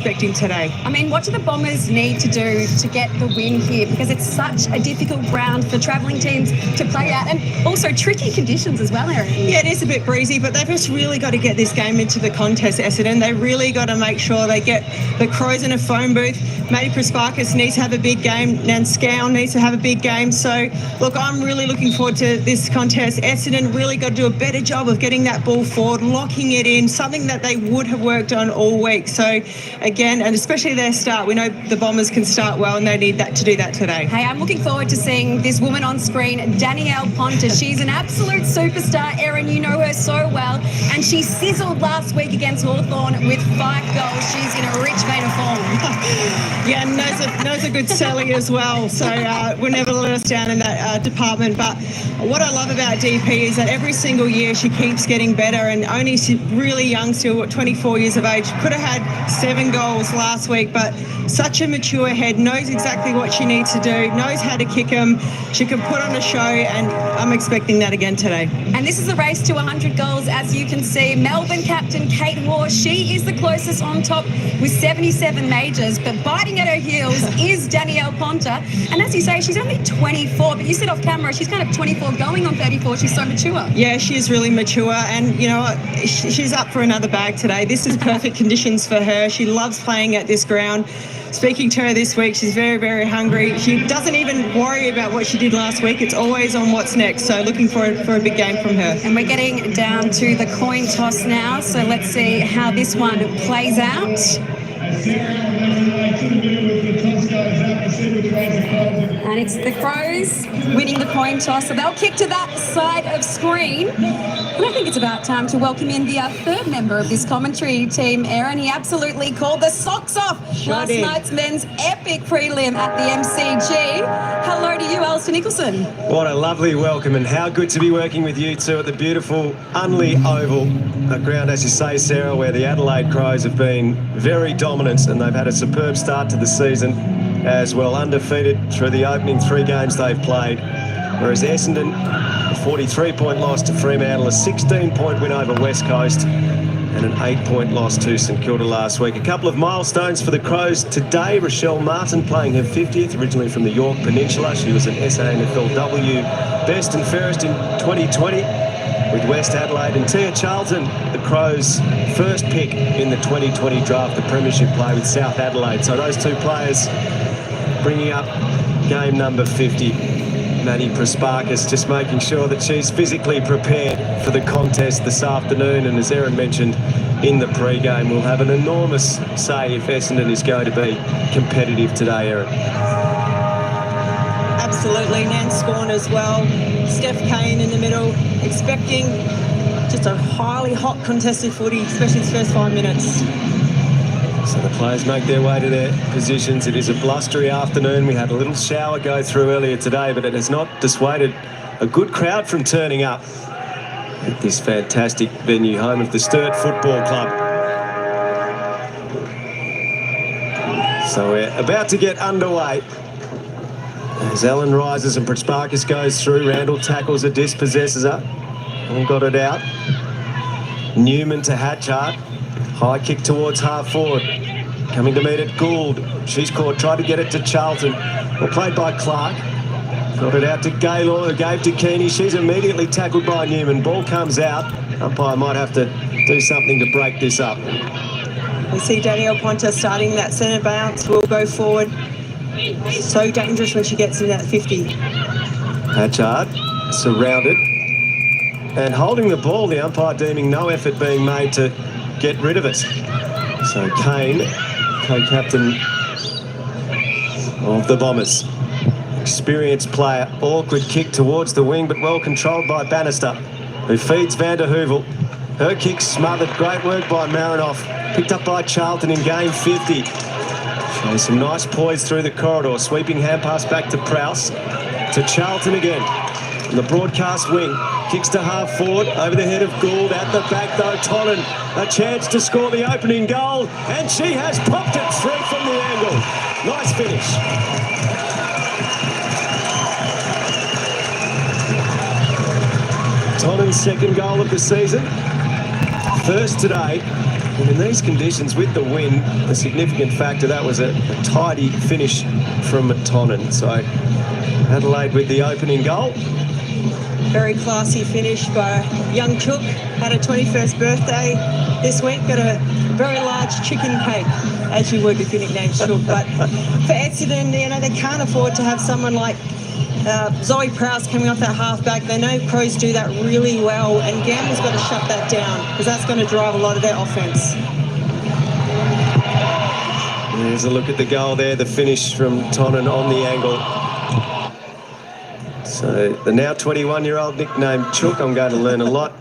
expecting today. I mean, what do the Bombers need to do to get the win here? Because it's such a difficult ground for travelling teams to play at, and also tricky conditions as well, Erin. Yeah, it is a bit breezy, but they've just really got to get this game into the contest, Essendon. They really got to make sure they get the Crows in a phone booth. Matty Prasparkas needs to have a big game. Nanscow needs to have a big game. So, look, I'm really looking forward to this contest. Essendon really got to do a better job of getting that ball forward, locking it in, something that they would have worked on all week. So, again, and especially their start, we know the Bombers can start well, and they need that to do that today. Hey, I'm looking forward to seeing this woman on screen, Danielle Ponta. She's an absolute superstar, Erin. You know her so well, and she sizzled last week against Hawthorn with 5 goals. She's in a rich vein of form. Yeah, knows a good Sally as well, so we'll never let us down in that department. But what I love about DP is that every single year she keeps getting better, and only really young still, 24 years of age. Could have had 7 goals last week, but such a mature head, knows exactly what she needs to do, knows how to kick them. She can put on a show, and I'm expecting that again today. And this is the race to 100 goals, as you can see. Melbourne captain Kate Waugh, she is the closest on top with 77 majors, but biting at her heels is Danielle Ponta. And as you say, she's only 24, but you said off camera she's kind of 24 going on 34. She's so mature. Yeah, she is really mature, and you know what, she's up for another bag today. This is perfect conditions for her. She loves playing at this ground. Speaking to her this week, she's very, very hungry. She doesn't even worry about what she did last week. It's always on what's next. So looking for a big game from her. And we're getting down to the coin toss now. So let's see how this one plays out. And it's the Crows winning the coin toss. So they'll kick to that side of screen. And I think it's about time to welcome in the third member of this commentary team, Erin. He absolutely called the socks off last night's men's epic prelim at the MCG. Hello to you, Alistair Nicholson. What a lovely welcome, and how good to be working with you two at the beautiful Unley Oval, a ground, as you say, Sarah, where the Adelaide Crows have been very dominant, and they've had a superb start to the season as well, undefeated through the opening 3 games they've played, whereas Essendon, a 43-point loss to Fremantle, a 16-point win over West Coast, and an 8-point loss to St Kilda last week. A couple of milestones for the Crows today. Rochelle Martin playing her 50th, originally from the York Peninsula. She was an SANFLW best and fairest in 2020 with West Adelaide. And Tia Charlton, the Crows' first pick in the 2020 draft, the premiership play with South Adelaide. So those 2 players bringing up game number 50. Matty Prasparkas just making sure that she's physically prepared for the contest this afternoon, and as Erin mentioned in the pre-game, will have an enormous say if Essendon is going to be competitive today, Erin. Absolutely, Nanscaw as well. Steph Kane in the middle, expecting just a highly hot contested footy, especially its first 5 minutes. So the players make their way to their positions. It is a blustery afternoon. We had a little shower go through earlier today, but it has not dissuaded a good crowd from turning up at this fantastic venue, home of the Sturt Football Club. So we're about to get underway. As Ellen rises and Prasparkas goes through, Randall tackles her, dispossesses her, and got it out. Newman to Hatchard. High kick towards half forward. Coming to meet it, Gould. She's caught, tried to get it to Charlton. Well played by Clark. Got it out to Gaylor, who gave to Keeney. She's immediately tackled by Newman. Ball comes out. Umpire might have to do something to break this up. We see Danielle Ponta starting that centre bounce. Will go forward. So dangerous when she gets in that 50. Hatchard surrounded. And holding the ball, the umpire deeming no effort being made to get rid of it. So Kane, co-captain of the Bombers. Experienced player, awkward kick towards the wing, but well controlled by Bannister, who feeds Van der Heuvel. Her kick smothered, great work by Marinoff. Picked up by Charlton in game 50. Shows some nice poise through the corridor, sweeping hand pass back to Prowse. To Charlton again. On the broadcast wing, kicks to half forward, over the head of Gould, at the back though, Tonnen, a chance to score the opening goal, and she has popped it through from the angle. Nice finish. Tonnen's second goal of the season, first today, And in these conditions with the wind, a significant factor, that was a tidy finish from Tonnen. So Adelaide with the opening goal. Very classy finish by young Chook. Had a 21st birthday this week. Got a very large chicken cake, as you would if your nickname's Chook. But for Essendon, you know, they can't afford to have someone like Zoe Prowse coming off that half-back. They know Crows do that really well, and Gamble's got to shut that down because that's going to drive a lot of their offence. There's a look at the goal there, the finish from Tonnen on the angle. So the now 21-year-old nicknamed Chook, I'm going to learn a lot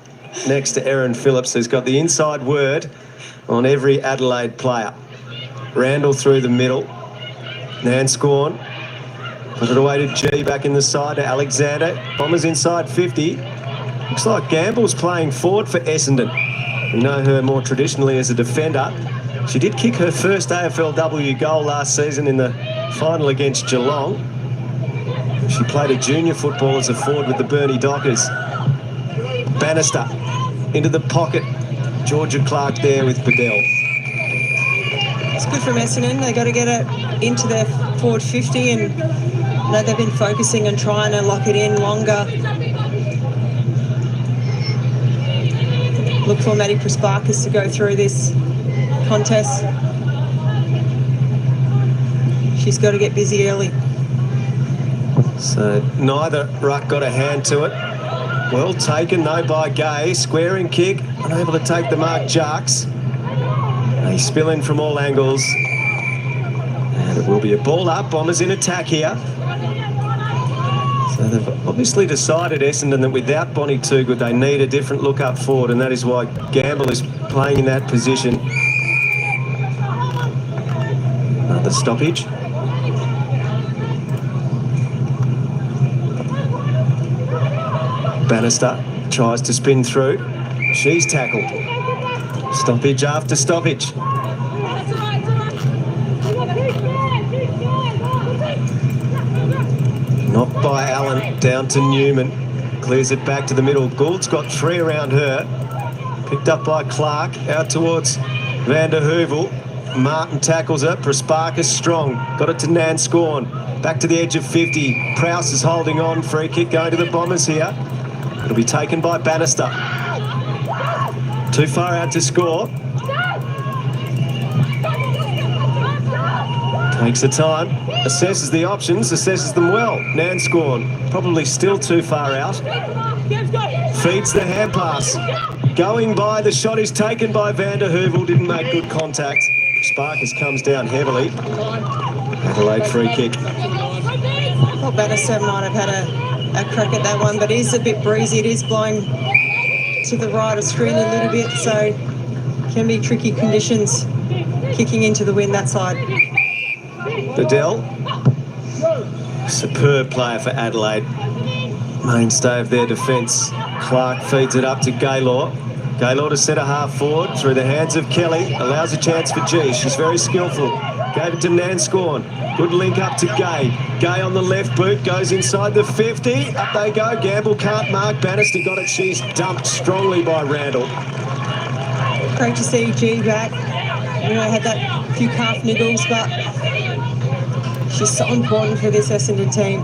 next to Erin Phillips, who's got the inside word on every Adelaide player. Randall through the middle. Nanscorn. Put it away to G, back in the side to Alexander. Bombers inside 50. Looks like Gamble's playing forward for Essendon. We know her more traditionally as a defender. She did kick her first AFLW goal last season in the final against Geelong. She played a junior football as a forward with the Burnie Dockers. Bannister into the pocket. Georgia Clark there with Bedell. It's good from Essendon. They got to get it into their forward 50, and they've been focusing on trying to lock it in longer. Look for Maddie Prasparkas to go through this contest. She's got to get busy early. So neither ruck got a hand to it. Well taken though by Gay. Squaring kick, unable to take the mark. Jarks. They spill in from all angles. And it will be a ball up. Bombers in attack here. So they've obviously decided, Essendon, that without Bonnie Toogood, they need a different look up forward, and that is why Gamble is playing in that position. Another stoppage. Bannister tries to spin through. She's tackled. Stoppage after stoppage. Knocked by Allen, down to Newman. Clears it back to the middle. Gould's got 3 around her. Picked up by Clark, out towards Van der Heuvel. Martin tackles it. Prasparkas strong. Got it to Nanscorn. Back to the edge of 50. Prowse is holding on. Free kick going to the Bombers here. It'll be taken by Bannister. Too far out to score. Takes the time, assesses the options, assesses them well. Nanscorn, probably still too far out. Feeds the hand pass. Going by, the shot is taken by Van der Heuvel, didn't make good contact. Sparkers comes down heavily. Adelaide free kick. I thought Bannister might have had a crack at that one, but it is a bit breezy. It is blowing to the right of screen a little bit, so can be tricky conditions kicking into the wind that side. Bedell, superb player for Adelaide. Mainstay of their defence. Clark feeds it up to Gaylor. Gaylor to centre half forward through the hands of Kelly. Allows a chance for G. She's very skillful. Gave it to Nanscorn. Good link up to Gay. Gay on the left boot, goes inside the 50. Up they go. Gamble can't mark. Bannister got it. She's dumped strongly by Randall. Great to see G back. You know, had that few calf niggles, but she's so important for this Essendon team.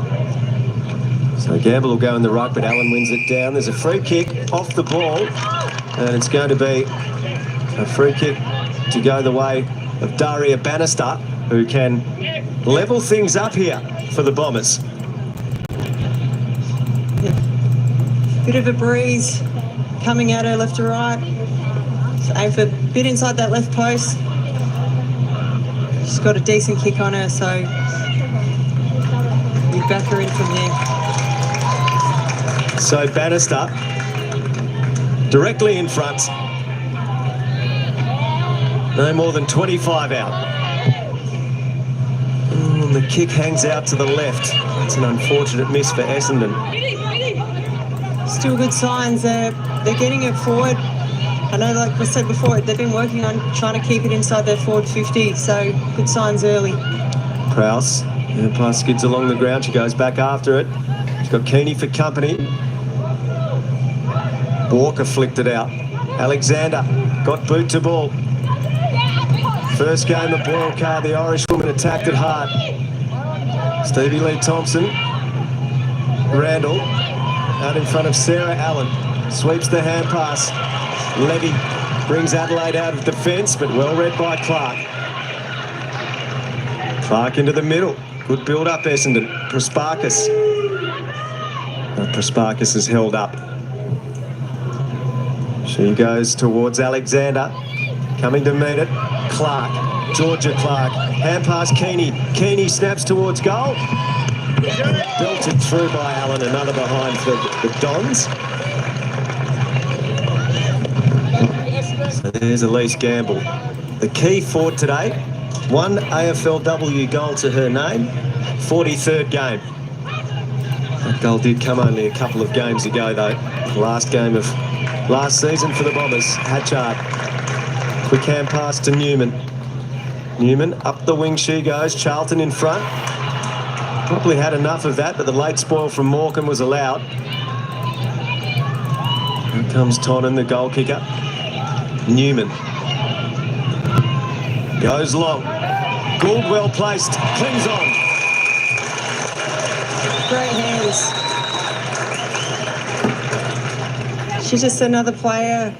So Gamble will go in the ruck, but Allen wins it down. There's a free kick off the ball, and it's going to be a free kick to go the way of Daria Bannister, who can level things up here for the Bombers. Yeah. Bit of a breeze coming at her left to right. So aim for a bit inside that left post. She's got a decent kick on her, so we back her in from there. So Bannister directly in front. No more than 25 out. And the kick hangs out to the left. That's an unfortunate miss for Essendon. Still good signs. They're getting it forward. I know, like I said before, they've been working on trying to keep it inside their forward 50, so good signs early. Prowse, the pass skids along the ground. She goes back after it. She's got Keeney for company. Walker flicked it out. Alexander got boot to ball. First game of Boyle Car, the Irish woman attacked it hard. Stevie Lee Thompson. Randall out in front of Sarah Allen. Sweeps the hand pass. Levy brings Adelaide out of defence, but well read by Clark. Clark into the middle. Good build up, Essendon. Prasparkas. Prasparkas is held up. She goes towards Alexander. Coming to meet it. Clark. Georgia Clark. Hand pass Keeney. Keeney snaps towards goal. Belted through by Allen. Another behind for the Dons. So there's Elise Gamble. The key for today. 1 AFLW goal to her name. 43rd game. That goal did come only a couple of games ago, though. Last game of last season for the Bombers. Hatchard. Quick hand pass to Newman. Newman up the wing she goes. Charlton in front. Probably had enough of that, but the late spoil from Morecambe was allowed. Here comes Tonnen, the goal kicker. Newman. Goes long. Gould well placed. Clings on. Great hands. She's just another player,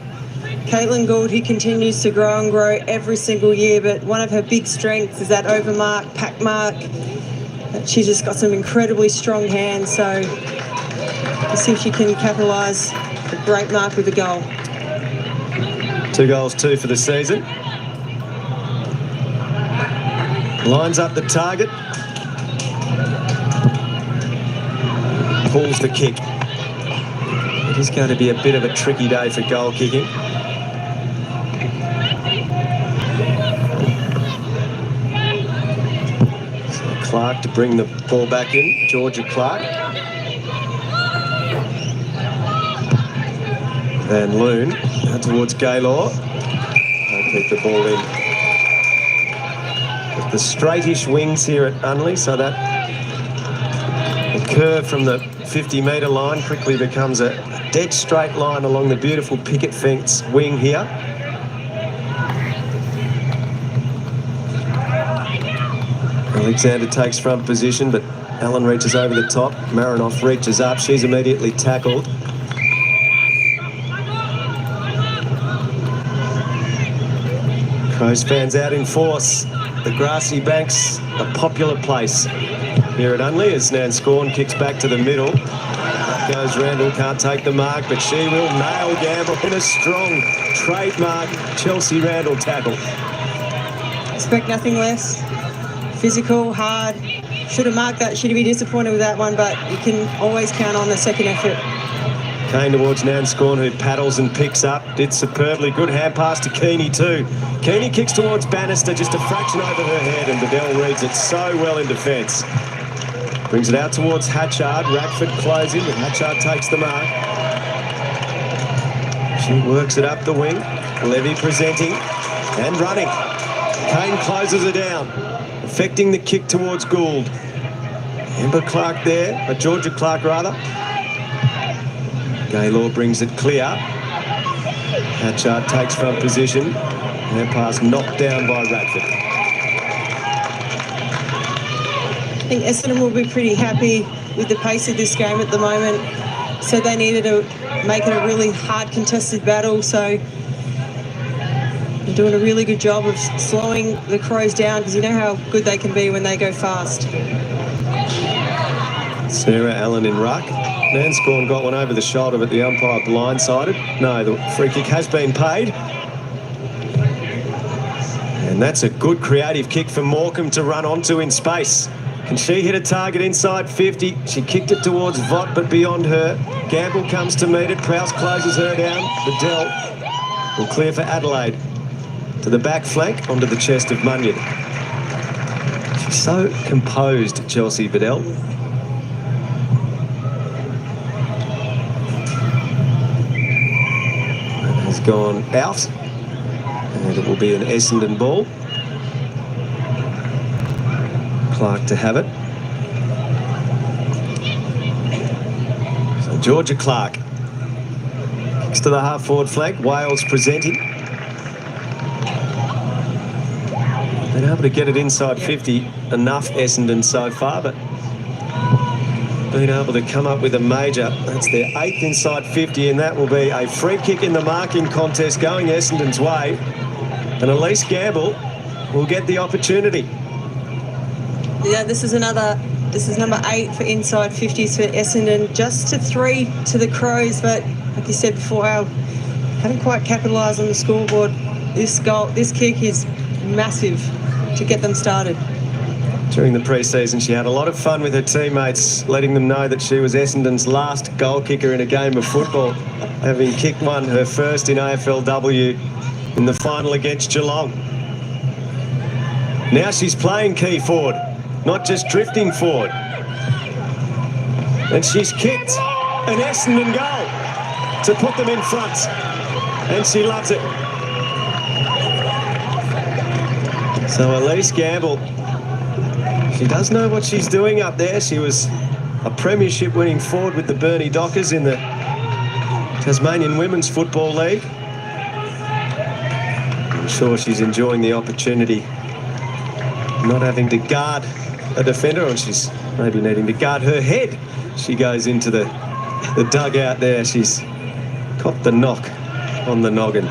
Caitlin Gould, who continues to grow and grow every single year, but one of her big strengths is that overmark, pack mark. She's just got some incredibly strong hands, so let's see if she can capitalise a great mark with a goal. 2 goals, 2 for the season. Lines up the target. Pulls the kick. It is going to be a bit of a tricky day for goal kicking. So Clark to bring the ball back in. Georgia Clark. Van Loon out towards Gaylor. They'll keep the ball in. With the straightish wings here at Unley, so that the curve from the 50-metre line quickly becomes a dead straight line along the beautiful picket fence wing here. Alexander takes front position, but Allen reaches over the top. Marinoff reaches up. She's immediately tackled. Crows fans out in force. The grassy banks, a popular place here at Unley as Nan Scorn kicks back to the middle. Goes Randall, can't take the mark, but she will nail Gamble in a strong trademark Chelsea Randall tackle. Expect nothing less. Physical, hard. Should have marked that. Should have been disappointed with that one, but you can always count on the second effort. Kane towards Nan Scorn, who paddles and picks up. Did superbly. Good hand pass to Keeney too. Keeney kicks towards Bannister, just a fraction over her head, and Bedell reads it so well in defence. Brings it out towards Hatchard. Radford closing, and Hatchard takes the mark. She works it up the wing. Levy presenting and running. Kane closes her down, affecting the kick towards Gould. Amber Clark there, Georgia Clark rather. Gaylor brings it clear. Hatchard takes front position. Their pass knocked down by Radford. I think Essendon will be pretty happy with the pace of this game at the moment. So they needed to make it a really hard contested battle. So they're doing a really good job of slowing the Crows down, because you know how good they can be when they go fast. Sarah Allen in ruck. Nan Scorn got one over the shoulder, but the umpire blindsided. No, the free kick has been paid. And that's a good creative kick for Morecambe to run onto in space. Can she hit a target inside 50? She kicked it towards Vott, but beyond her. Gamble comes to meet it. Prowse closes her down. Bedell will clear for Adelaide. To the back flank, onto the chest of Munyon. She's so composed, Chelsea Bedell. Has gone out. And it will be an Essendon ball. Clark to have it. So Georgia Clark kicks to the half-forward flank. Wales presenting. Been able to get it inside 50 enough, Essendon, so far, but been able to come up with a major. That's their 8th inside 50, and that will be a free kick in the marking contest going Essendon's way. And Elise Gamble will get the opportunity. Yeah, this is number 8 for inside 50s for Essendon, just to 3 to the Crows, but like you said before, haven't quite capitalised on the scoreboard. This kick is massive to get them started. During the pre-season, she had a lot of fun with her teammates, letting them know that she was Essendon's last goal kicker in a game of football, having kicked one, her first in AFLW, in the final against Geelong. Now she's playing key forward, not just drifting forward. And she's kicked an Essendon goal to put them in front. And she loves it. So Elise Gamble, she does know what she's doing up there. She was a premiership winning forward with the Burnie Dockers in the Tasmanian Women's Football League. I'm sure she's enjoying the opportunity, not having to guard a defender, or she's maybe needing to guard her head. She goes into the dugout there. She's got the knock on the noggin.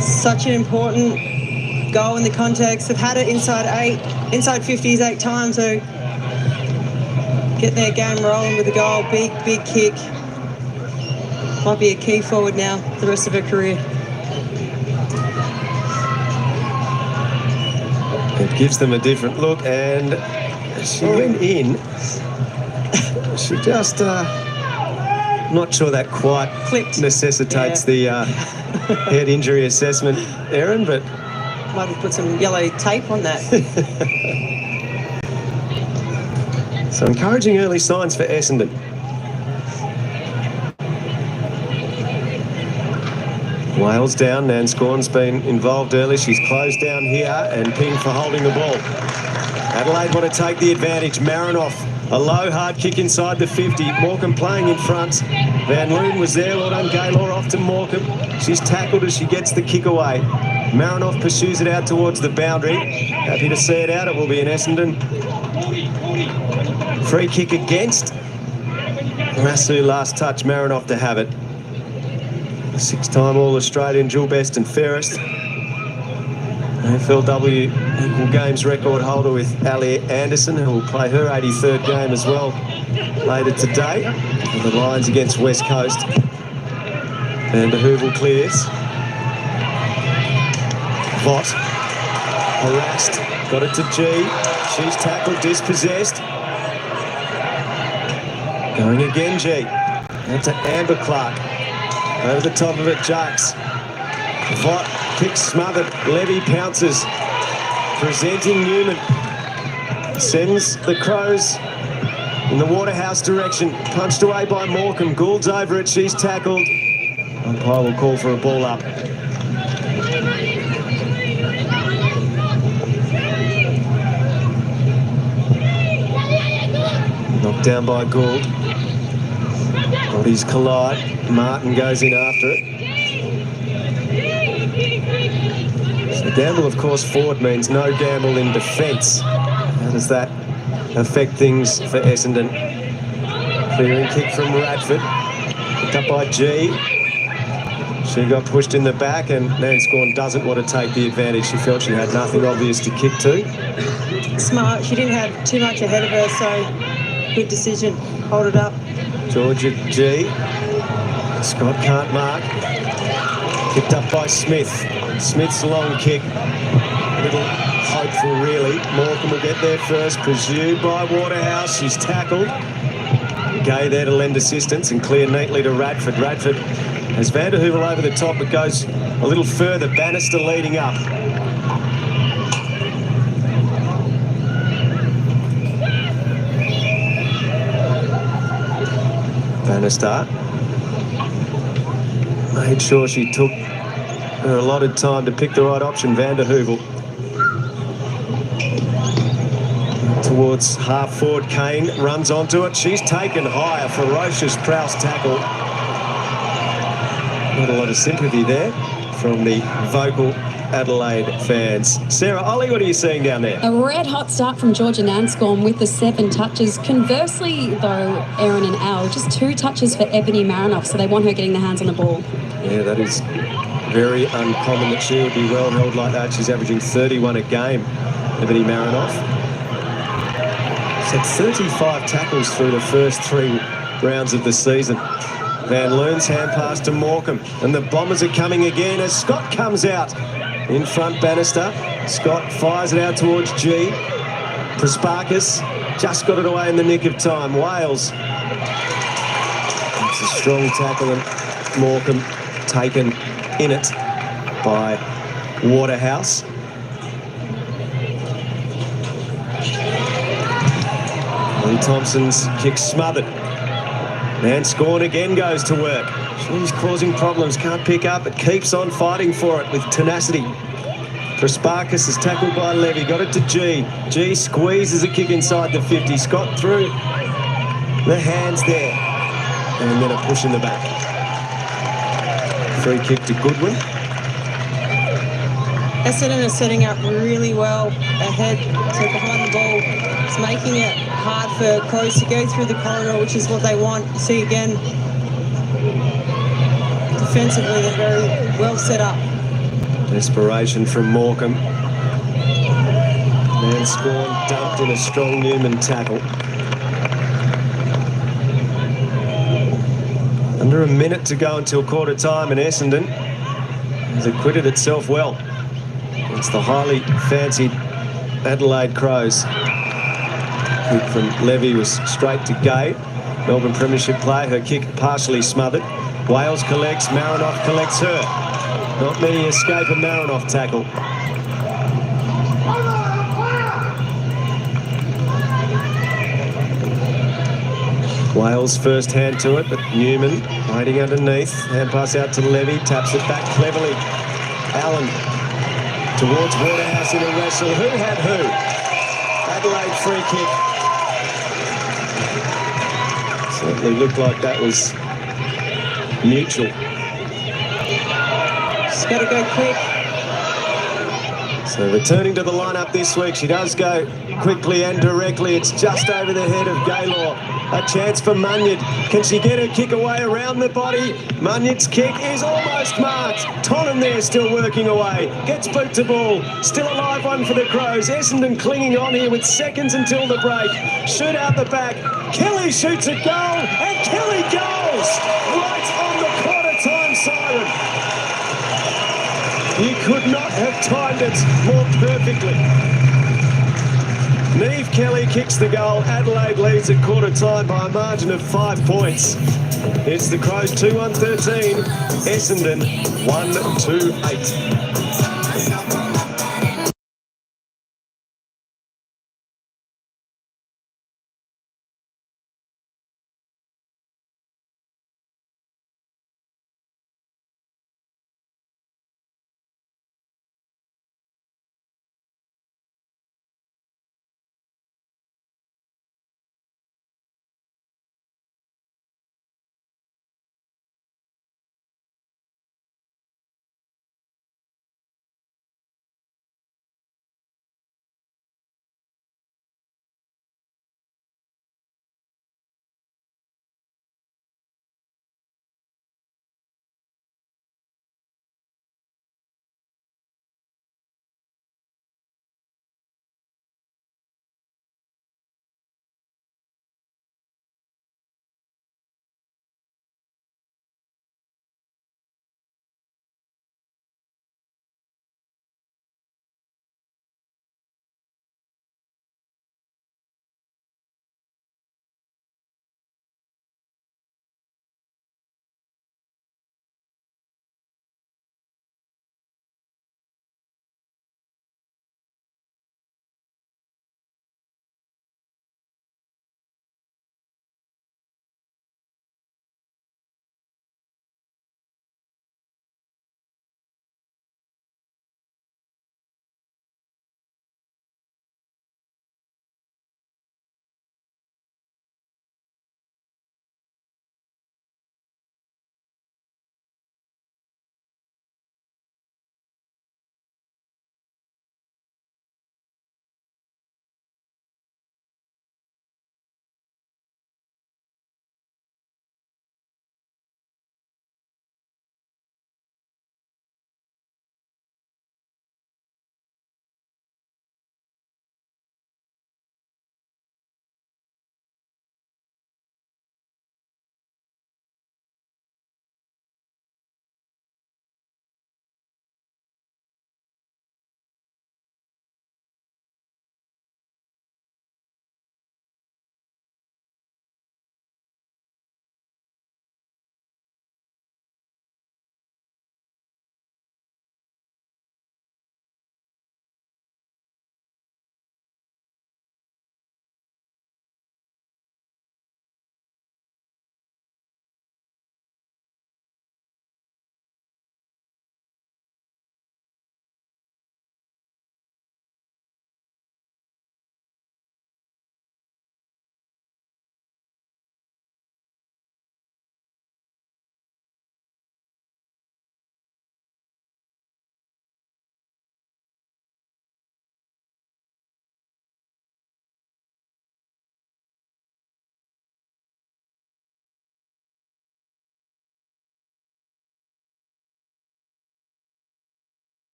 Such an important goal in the context. They've had it inside 50s 8 times, so get their game rolling with a goal. Big kick. Might be a key forward now for the rest of her career. It gives them a different look, and she went in. She just, not sure that quite clicked. Necessitates the head injury assessment, Erin, but might have put some yellow tape on that. So encouraging early signs for Essendon. Wales down. Nan Scorn's been involved early. She's closed down here, and Ping for holding the ball. Adelaide want to take the advantage. Marinoff, a low hard kick inside the 50. Morecambe playing in front. Van Loon was there. Well done, Gaylor, off to Morecambe. She's tackled as she gets the kick away. Marinoff pursues it out towards the boundary. Happy to see it out. It will be an Essendon free kick against. Rasu last touch, Marinoff to have it. 6-time All-Australian, dual best and fairest. AFLW equal games record holder with Ali Anderson, who will play her 83rd game as well later today. And the Lions against West Coast. And de Heuvel clears. Vaught harassed, got it to G. She's tackled, dispossessed. Going again, G. That's to Amber Clark. Over the top of it, Jacques. Vaught kicks smothered. Levy pounces. Presenting Newman. Sends the Crows in the Waterhouse direction. Punched away by Morecambe. Gould's over it. She's tackled. Umpire will call for a ball up. Knocked down by Gould. Bodies collide. Martin goes in after it. So gamble, of course, forward means no gamble in defence. How does that affect things for Essendon? Clearing kick from Radford. Picked up by G. She got pushed in the back, and Nan Scorn doesn't want to take the advantage. She felt she had nothing obvious to kick to. Smart. She didn't have too much ahead of her, so good decision. Hold it up. Georgia G. Scott can't mark. Picked up by Smith. Smith's long kick. A little hopeful, really. Morecambe will get there first. Pursued by Waterhouse. She's tackled. Gay there to lend assistance and clear neatly to Radford. Radford has Van der Heuvel over the top, but goes a little further. Bannister leading up. Bannister made sure she took her allotted time to pick the right option. Van der Heuvel towards half forward. Kane runs onto it. She's taken high. A ferocious Prowse tackle. Not a lot of sympathy there. from the vocal Adelaide fans. Sarah, Ollie, what are you seeing down there? A red-hot start from Georgia Nanscombe with the 7 touches. Conversely, though, Erin and Al, just 2 touches for Ebony Marinoff, so they want her getting the hands on the ball. Yeah, that is very uncommon that she would be well held like that. She's averaging 31 a game, Ebony Marinoff. She's had 35 tackles through the first 3 rounds of the season. Van Leeuwen's hand pass to Morecambe, and the Bombers are coming again as Scott comes out. In front, Bannister. Scott fires it out towards G. Prasparkas just got it away in the nick of time. Wales. It's a strong tackle, and Morecambe taken in it by Waterhouse. Lee Thompson's kick smothered. Nanscombe again goes to work. She's causing problems, can't pick up, but keeps on fighting for it with tenacity. Prasparkas is tackled by Levy, got it to G. G squeezes a kick inside the 50. Scott through the hands there. And then a push in the back. Free kick to Goodwin. Essendon is setting up really well ahead to behind the ball. It's making it hard for Crows to go through the corridor, which is what they want. See again, defensively they're very well set up. Desperation from Morecambe. Nanscombe dumped in a strong Newman tackle. Under a minute to go until quarter time, and Essendon has acquitted itself well. It's the highly fancied Adelaide Crows. Kick from Levy was straight to Gay. Melbourne Premiership player, her kick partially smothered. Wales collects, Marinoff collects her. Not many escape a Marinoff tackle. Wales first hand to it, but Newman waiting underneath. Hand pass out to Levy, taps it back cleverly. Allen towards Waterhouse in a wrestle. Who had who? Adelaide free kick. Certainly looked like that was mutual. She's got to go quick. So returning to the lineup this week, she does go quickly and directly. It's just over the head of Gaylor. A chance for Munyard. Can she get her kick away around the body? Munyard's kick is almost marked. Tonham there still working away. Gets boot to ball. Still a live one for the Crows. Essendon clinging on here with seconds until the break. Shoot out the back. Kelly shoots a goal, and Kelly goes right on the quarter-time siren. You could not have timed it more perfectly. Niamh Kelly kicks the goal. Adelaide leads at quarter time by a margin of 5 points. It's the Crows 2-1-13, Essendon 1-2-8.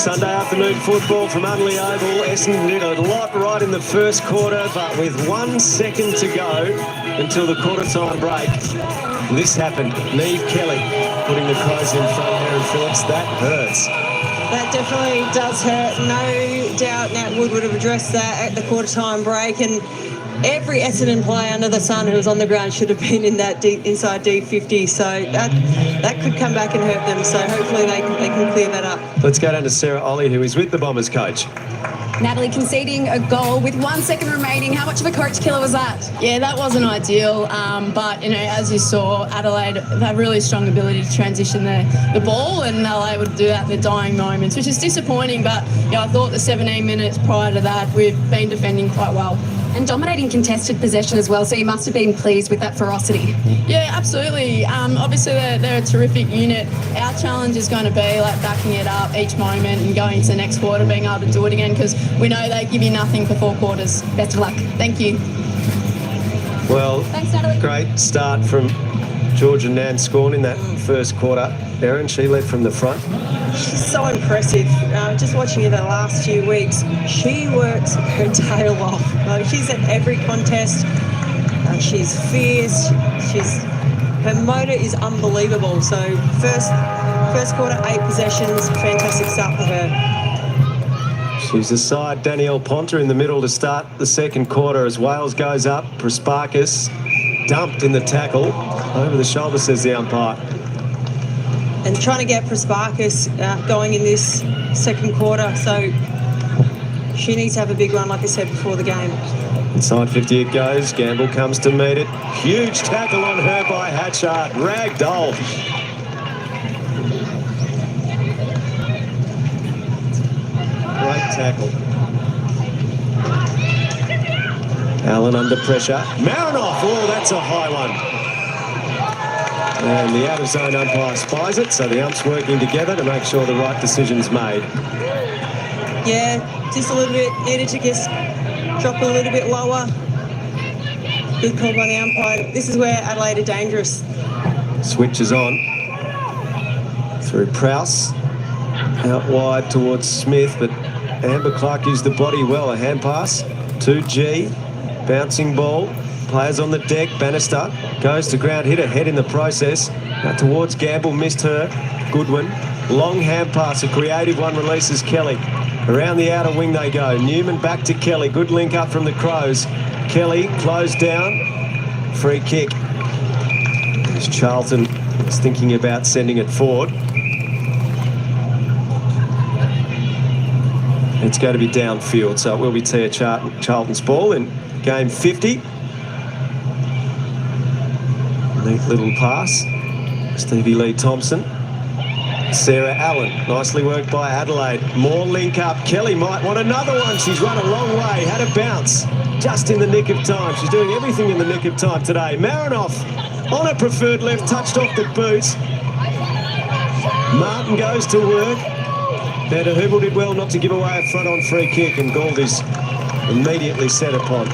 Sunday afternoon football from Unley Oval. Essendon did a lot right in the first quarter, but with 1 second to go until the quarter-time break, this happened. Neve Kelly putting the Crows in front. Aaron Phillips, that hurts. That definitely does hurt. No doubt Nat Wood would have addressed that at the quarter-time break, and every Essendon player under the sun who was on the ground should have been in that inside D50, so that could come back and hurt them, so hopefully they can clear that up. Let's go down to Sarah Ollie, who is with the Bombers coach. Natalie conceding a goal with 1 second remaining. How much of a coach killer was that? Yeah, that wasn't ideal, but, you know, as you saw, Adelaide have really strong ability to transition the ball, and they were able to do that in the dying moments, which is disappointing, but I thought the 17 minutes prior to that, we've been defending quite well. And dominating contested possession as well, so you must have been pleased with that ferocity. Yeah, absolutely. Obviously, they're a terrific unit. Our challenge is going to be like backing it up each moment and going into the next quarter, being able to do it again, because we know they give you nothing for 4 quarters. Best of luck. Thank you. Well, thanks, Natalie. Great start from Georgia Nan Scorn in that first quarter. Erin, she led from the front. She's so impressive. Just watching her the last few weeks, she works her tail off. She's at every contest. She's fierce. Her motor is unbelievable. So first quarter, 8 possessions, fantastic start for her. She's aside Danielle Ponter in the middle to start the second quarter as Wales goes up. Prasparkas dumped in the tackle. Over the shoulder, says the umpire. And trying to get Prasparkas going in this second quarter, so she needs to have a big run, like I said, before the game. Inside 50 it goes. Gamble comes to meet it. Huge tackle on her by Hatchard. Ragdoll. Great tackle. Allen under pressure. Marinoff. Oh, that's a high one. And the out-of-zone umpire spies it, so the umps working together to make sure the right decision's made. Yeah, just a little bit, needed to just drop a little bit lower. Good call by the umpire. This is where Adelaide are dangerous. Switches on. Through Prowse. Out wide towards Smith, but Amber Clark used the body well. A hand pass to G. Bouncing ball. Players on the deck. Bannister goes to ground, hit her head in the process. Now towards Gamble, missed her. Goodwin. Long hand pass, a creative one, releases Kelly. Around the outer wing they go. Newman back to Kelly. Good link up from the Crows. Kelly closed down. Free kick. As Charlton is thinking about sending it forward. It's going to be downfield, so it will be Tia Charlton's ball in game 50. Neat little pass. Stevie Lee Thompson. Sarah Allen. Nicely worked by Adelaide. More link up. Kelly might want another one. She's run a long way. Had a bounce just in the nick of time. She's doing everything in the nick of time today. Marinoff on a preferred left. Touched off the boots. Martin goes to work. Better Hubel did well not to give away a front-on free kick, and Gould is immediately set upon.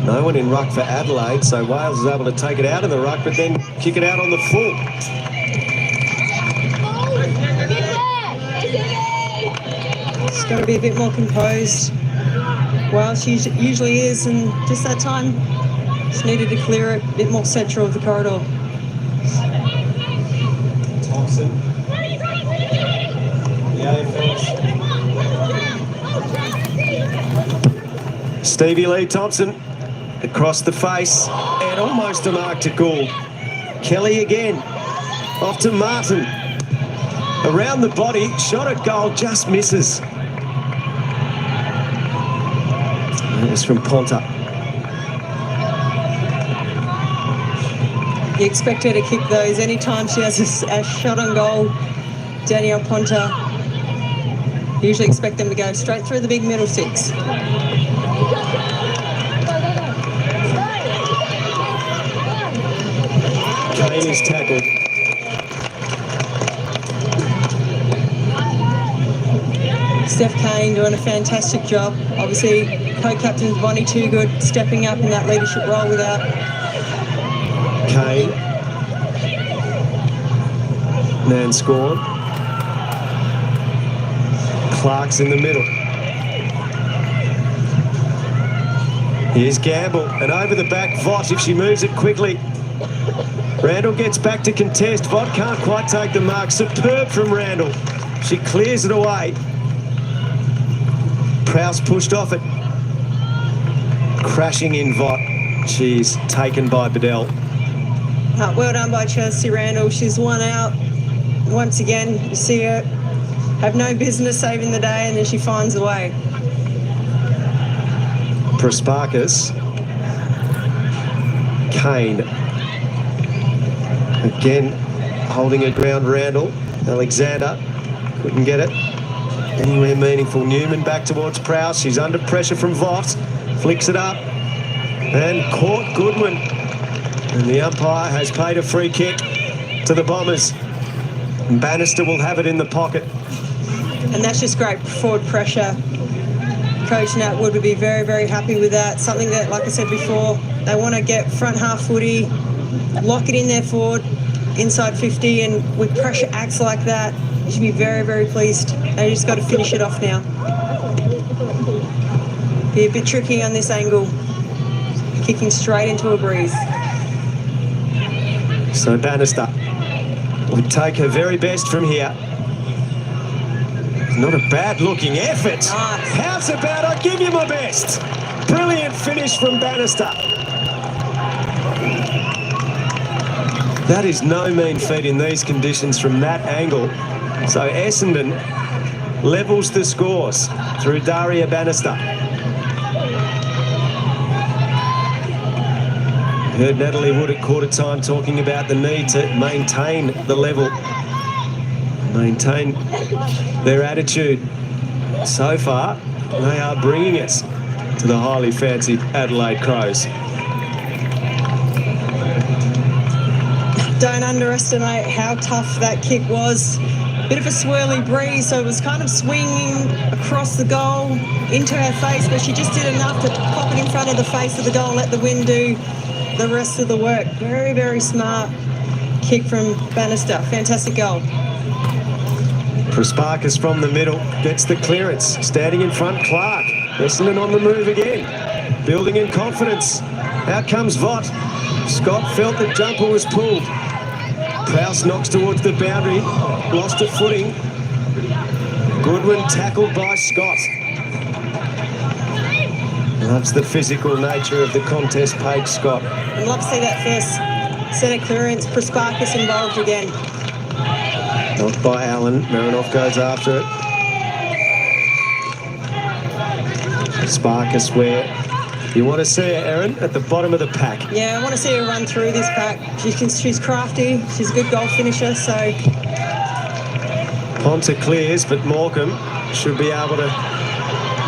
No one in ruck for Adelaide, so Wales is able to take it out of the ruck, but then kick it out on the full. It's got to be a bit more composed. Wales usually is, and just that time, just needed to clear it a bit more central of the corridor. Thompson. The AFL. Stevie Lee Thompson. Across the face, and almost a mark to Gould. Kelly again, off to Martin. Around the body, shot at goal, just misses. That was from Ponta. You expect her to kick those. Anytime she has a shot on goal, Danielle Ponta, you usually expect them to go straight through the big middle six. Kane is tackled. Steph Kane doing a fantastic job. Obviously, co-captain Bonnie Toogood stepping up in that leadership role without. Kane. Nan scored. Clark's in the middle. Here's Gamble, and over the back, Vott, if she moves it quickly. Randall gets back to contest. Vott can't quite take the mark. Superb from Randall. She clears it away. Prowse pushed off it. Crashing in Vott. She's taken by Bedell. Well done by Chelsea Randall. She's won out. Once again, you see her have no business saving the day, and then she finds a way. Prasparkas. Kane. Again, holding her ground, Randall. Alexander couldn't get it anywhere meaningful. Newman back towards Prowse. She's under pressure from Vott. Flicks it up. And caught Goodwin. And the umpire has paid a free kick to the Bombers. And Bannister will have it in the pocket. And that's just great forward pressure. Coach Nat Wood would be very, very happy with that. Something that, like I said before, they want to get front half footy, lock it in there forward, inside 50, and with pressure acts like that, you should be very, very pleased. They just got to finish it off now. Be a bit tricky on this angle, kicking straight into a breeze. So Bannister would take her very best from here. Not a bad looking effort. Nice. How's about I give you my best? Brilliant finish from Bannister. That is no mean feat in these conditions from that angle. So Essendon levels the scores through Daria Bannister. Heard Natalie Wood at quarter time talking about the need to maintain the level, maintain their attitude. So far, they are bringing us to the highly fancied Adelaide Crows. Don't underestimate how tough that kick was. Bit of a swirly breeze, so it was kind of swinging across the goal into her face, but she just did enough to pop it in front of the face of the goal and let the wind do the rest of the work. Very, very smart kick from Bannister. Fantastic goal. Prasparkas from the middle gets the clearance. Standing in front, Clark. Essendon on the move again. Building in confidence. Out comes Vott. Scott felt the jumper was pulled. Prowse knocks towards the boundary. Lost her footing. Goodwin tackled by Scott. Loves the physical nature of the contest, Paige Scott. I'd love to see that first set of clearance. Prasparkas involved again. Knocked by Allen. Marinoff goes after it. Prasparkas where you want to see her, Erin, at the bottom of the pack. Yeah, I want to see her run through this pack. She's crafty. She's a good goal finisher, so... Ponta clears, but Morecambe should be able to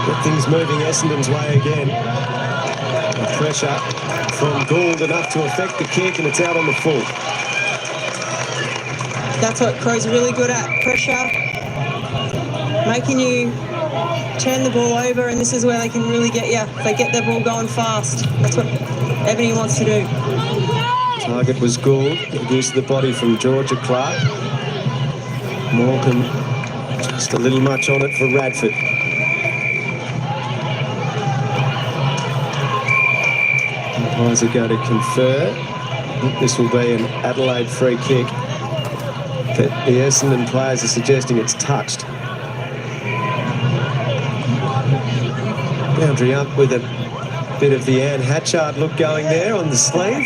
get things moving Essendon's way again. The pressure from Gould enough to affect the kick, and it's out on the full. That's what Crows are really good at. Pressure, making you turn the ball over, and this is where they can really get you. They get their ball going fast. That's what Ebony wants to do. Target was Gould. Reduced the body from Georgia Clark. Morecambe just a little much on it for Radford. Umpires are going to confer. I think this will be an Adelaide free kick, but the Essendon players are suggesting it's touched. Boundary up with a bit of the Anne Hatchard look going there on the sleeve.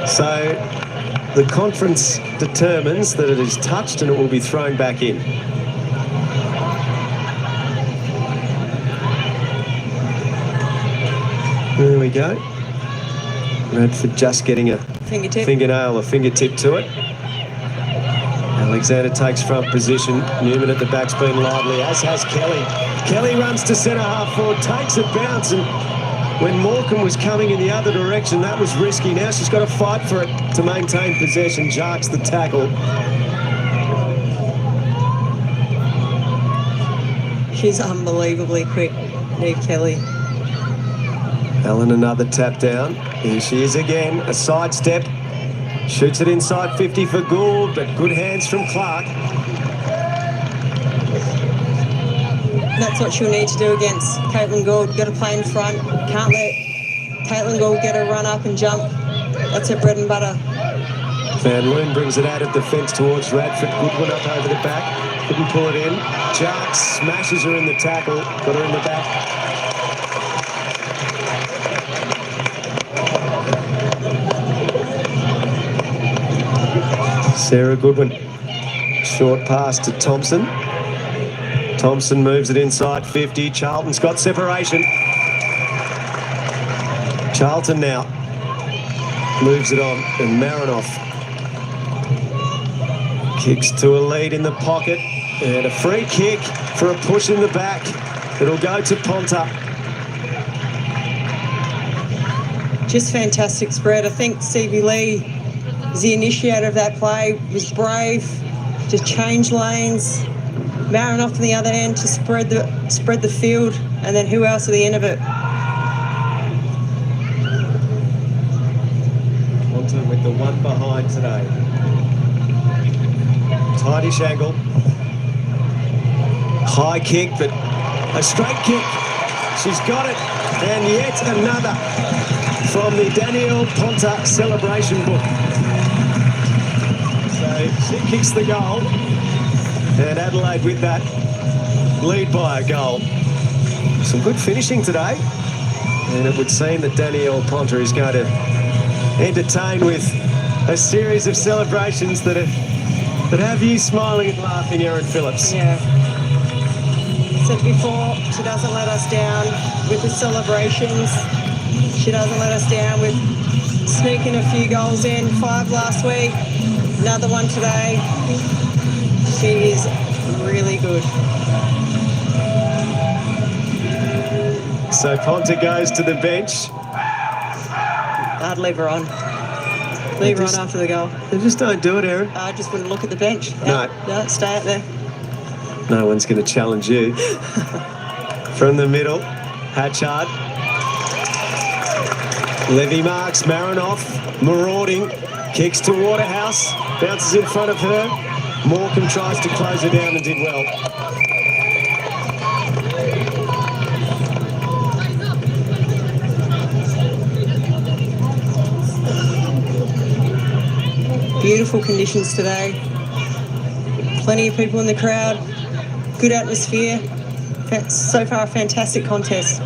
So the conference determines that it is touched and it will be thrown back in. There we go. Radford just getting a fingertip to it. Alexander takes front position. Newman at the back's been lively, as has Kelly. Kelly runs to centre half forward, takes a bounce, and when Morecambe was coming in the other direction, that was risky. Now she's got to fight for it to maintain possession. Jarks the tackle. She's unbelievably quick, Neve Kelly. Allen another tap down. Here she is again, a sidestep. Shoots it inside 50 for Gould, but good hands from Clark. That's what she'll need to do against Caitlin Gould. Got to play in front. Can't let Caitlin Gould get a run up and jump. That's her bread and butter. Van Loon brings it out of the fence towards Radford. Goodwin up over the back. Couldn't pull it in. Jark smashes her in the tackle. Got her in the back. Sarah Goodwin. Short pass to Thompson. Thompson moves it inside 50. Charlton's got separation. Charlton now moves it on, and Marinoff kicks to a lead in the pocket, and a free kick for a push in the back. It'll go to Ponta. Just fantastic spread. I think Stevie Lee is the initiator of that play. Was brave to change lanes. Marinoff on the other end to spread the field, and then who else at the end of it? Ponta with the one behind today. Tightish angle. High kick, but a straight kick. She's got it, and yet another from the Danielle Ponta celebration book. So she kicks the goal, and Adelaide with that lead by a goal. Some good finishing today, and it would seem that Danielle Ponta is going to entertain with a series of celebrations that have you smiling and laughing, Erin Phillips. Yeah. Said before, she doesn't let us down with the celebrations. She doesn't let us down with sneaking a few goals in. 5 last week, another one today. She is really good. So Ponta goes to the bench. I'd leave her on. Leave her on after the goal. They just don't do it, Erin. I just wouldn't look at the bench. No. No, stay out there. No one's going to challenge you. From the middle, Hatchard. Levy marks Marinoff, marauding, kicks to Waterhouse, bounces in front of her. Morecambe tries to close her down and did well. Beautiful conditions today. Plenty of people in the crowd. Good atmosphere. So far, a fantastic contest.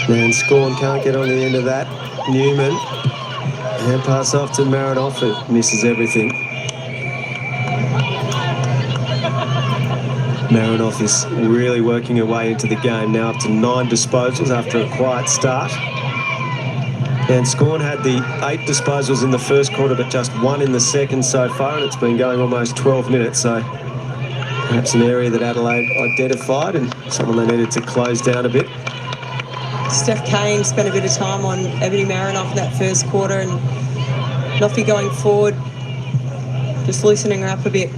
And Scorn can't get on the end of that. Newman. Hand pass off to Marinoff. It misses everything. Marinoff is really working her way into the game now, up to 9 disposals after a quiet start. And Scorn had the 8 disposals in the first quarter, but just 1 in the second so far, and it's been going almost 12 minutes. So perhaps an area that Adelaide identified and someone they needed to close down a bit. Steph Kane spent a bit of time on Ebony Marinoff in that first quarter, and Noffy going forward, just loosening her up a bit.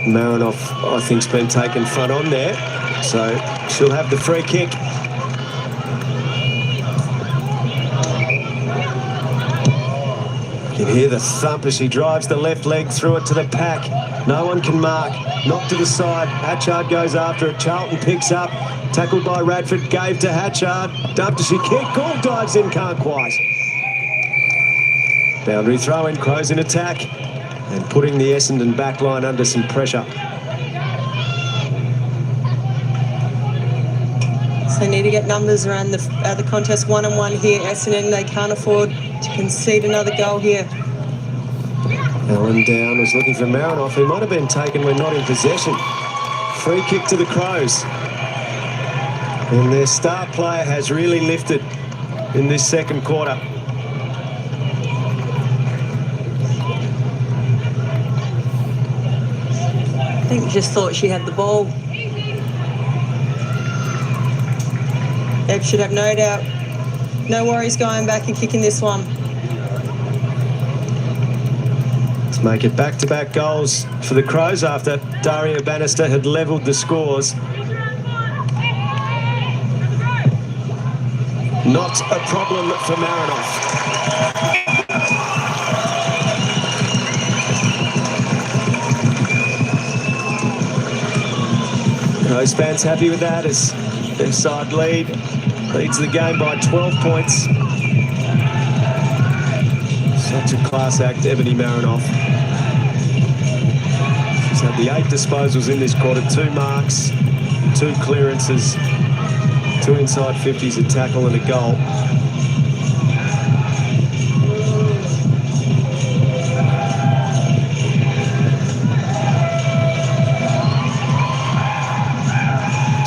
Marinoff, I think, has been taken front on there, so she'll have the free kick. You can hear the thump as she drives the left leg through it to the pack. No one can mark. Knocked to the side. Hatchard goes after it. Charlton picks up. Tackled by Radford. Gave to Hatchard. Dumped as she kicked. Gould dives in. Can't quite. Boundary throw in. Crows in attack. And putting the Essendon back line under some pressure. So they need to get numbers around the contest 1-on-1 here. Essendon, they can't afford to concede another goal here. Allen down, was looking for Marinoff, who might have been taken when not in possession. Free kick to the Crows. And their star player has really lifted in this second quarter. I think we just thought she had the ball. Eb should have no doubt. No worries going back and kicking this one. To make it back-to-back goals for the Crows after Daria Bannister had levelled the scores. Not a problem for Marinoff. Those fans happy with that as their side leads the game by 12 points. Such a class act, Ebony Marinoff. She's had the 8 disposals in this quarter, 2 marks, 2 clearances, 2 inside 50s, a tackle and a goal.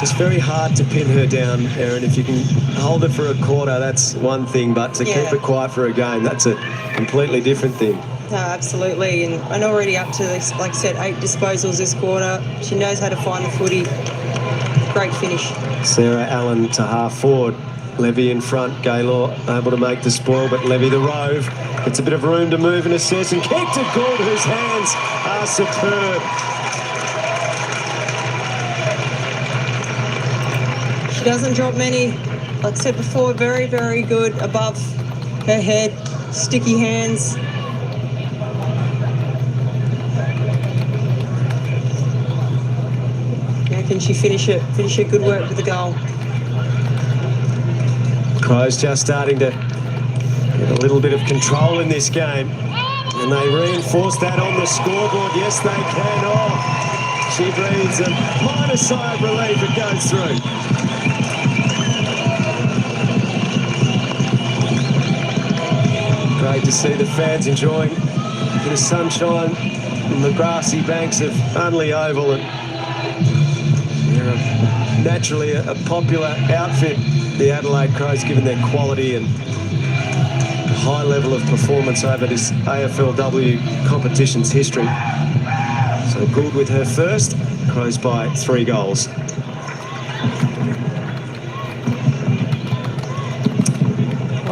Just very hard to pin her down, Erin. If you can hold her for a quarter, that's one thing, but to keep her quiet for a game, that's a completely different thing. No, absolutely, and already up to, like I said, 8 disposals this quarter. She knows how to find the footy. Great finish. Sarah Allen to half forward. Levy in front. Gaylor able to make the spoil, but Levy the rove. It's a bit of room to move and assess, and kick to Gould, whose hands are superb. She doesn't drop many. Like I said before, very, very good above her head. Sticky hands. How can she finish it? Finish it, good work with the goal. Crows just starting to get a little bit of control in this game. And they reinforce that on the scoreboard. Yes, they can. Oh, she breathes a minor sigh of relief. It goes through. Great to see the fans enjoying a bit of sunshine in the grassy banks of Unley Oval. And they're naturally a popular outfit, the Adelaide Crows, given their quality and high level of performance over this AFLW competition's history. So Gould with her first, Crows by 3 goals.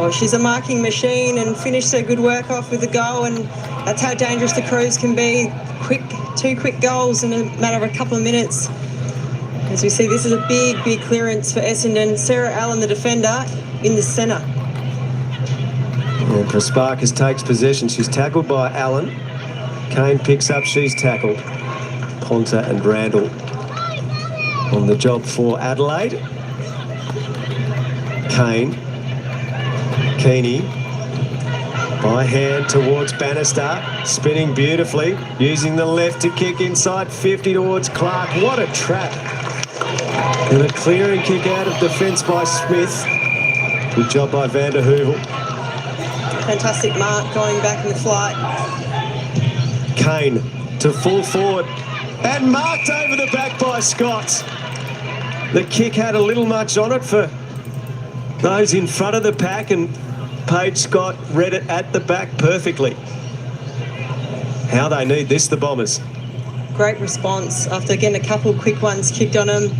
Oh, she's a marking machine and finished her good work off with a goal, and that's how dangerous the Crows can be. Quick, 2 quick goals in a matter of a couple of minutes. As we see, this is a big, big clearance for Essendon. Sarah Allen, the defender, in the centre. And Prasparkas takes possession. She's tackled by Allen. Kane picks up, she's tackled. Ponta and Randall on the job for Adelaide. Keeney by hand towards Bannister, spinning beautifully, using the left to kick inside 50 towards Clark. What a trap. And a clearing kick out of defence by Smith. Good job by Van der Heuvel. Fantastic mark going back in the flight. Kane to full forward and marked over the back by Scott. The kick had a little much on it for those in front of the pack, and Paige Scott read it at the back perfectly. How they need this, the Bombers. Great response after getting a couple quick ones kicked on them.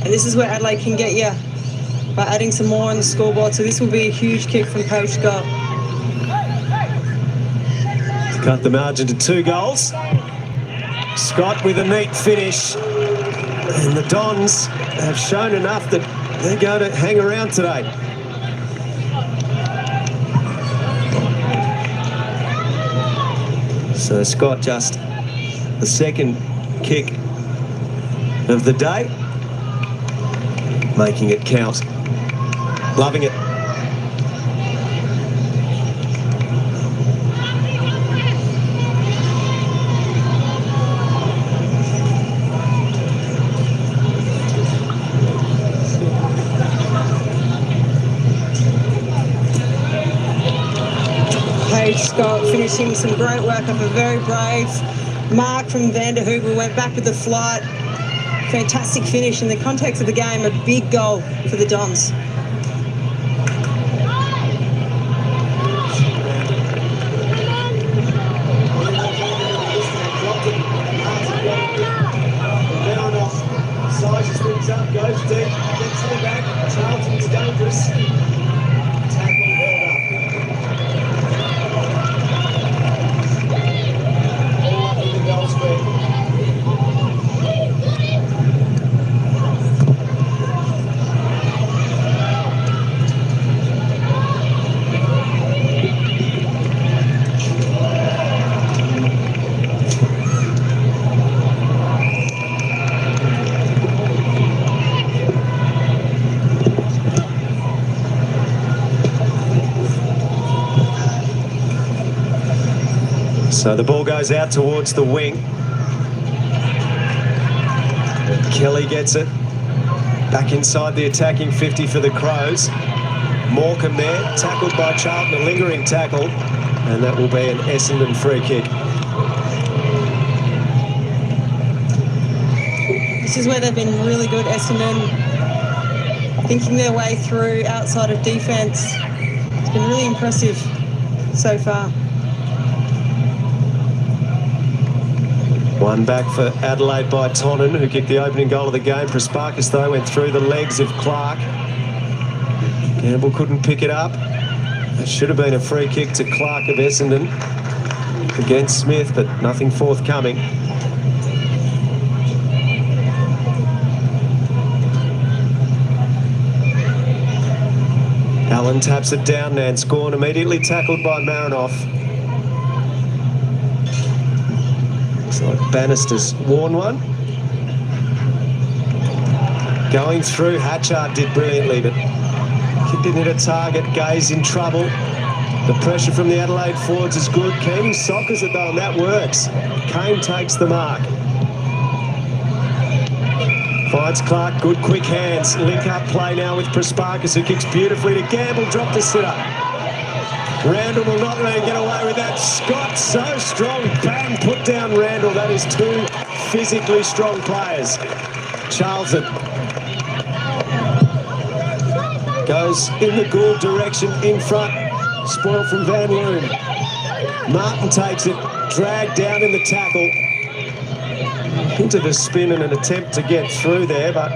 And this is where Adelaide can get you by adding some more on the scoreboard. So this will be a huge kick from Paige Scott. To cut the margin to 2 goals. Scott with a neat finish. And the Dons have shown enough that they're going to hang around today. So Scott, just the second kick of the day, making it count. Loving it. Paige Scott finishing some great work off a very brave mark from Van der Heuvel, went back with the flight. Fantastic finish in the context of the game, a big goal for the Dons. Sizes things up, goes deep, gets to the back, Charlton's dangerous. Tackle held up. All up in the goal square. So the ball goes out towards the wing. Kelly gets it. Back inside the attacking 50 for the Crows. Morecambe there, tackled by Charlton, a lingering tackle. And that will be an Essendon free kick. This is where they've been really good, Essendon, thinking their way through outside of defence. It's been really impressive so far. One back for Adelaide by Tonnen, who kicked the opening goal of the game. Prasparkas, though, went through the legs of Clark. Gamble couldn't pick it up. It should have been a free kick to Clark of Essendon against Smith, but nothing forthcoming. Allen taps it down, Nanscorn immediately tackled by Marinoff. Looks like Bannister's worn one. Going through, Hatchard did brilliantly, but kicked it hit a target. Gay's in trouble. The pressure from the Adelaide forwards is good. Keeney soccers it though, and that works. Kane takes the mark. Finds Clark, good quick hands. Link up play now with Prasparkas, who kicks beautifully to Gamble, drop the sitter. Randall will not let him get away with that. Scott so strong, bang, put down Randall. That is two physically strong players. Charlton goes in the Gould direction in front. Spoiled from Van Loon. Martin takes it, dragged down in the tackle. Into the spin and an attempt to get through there, but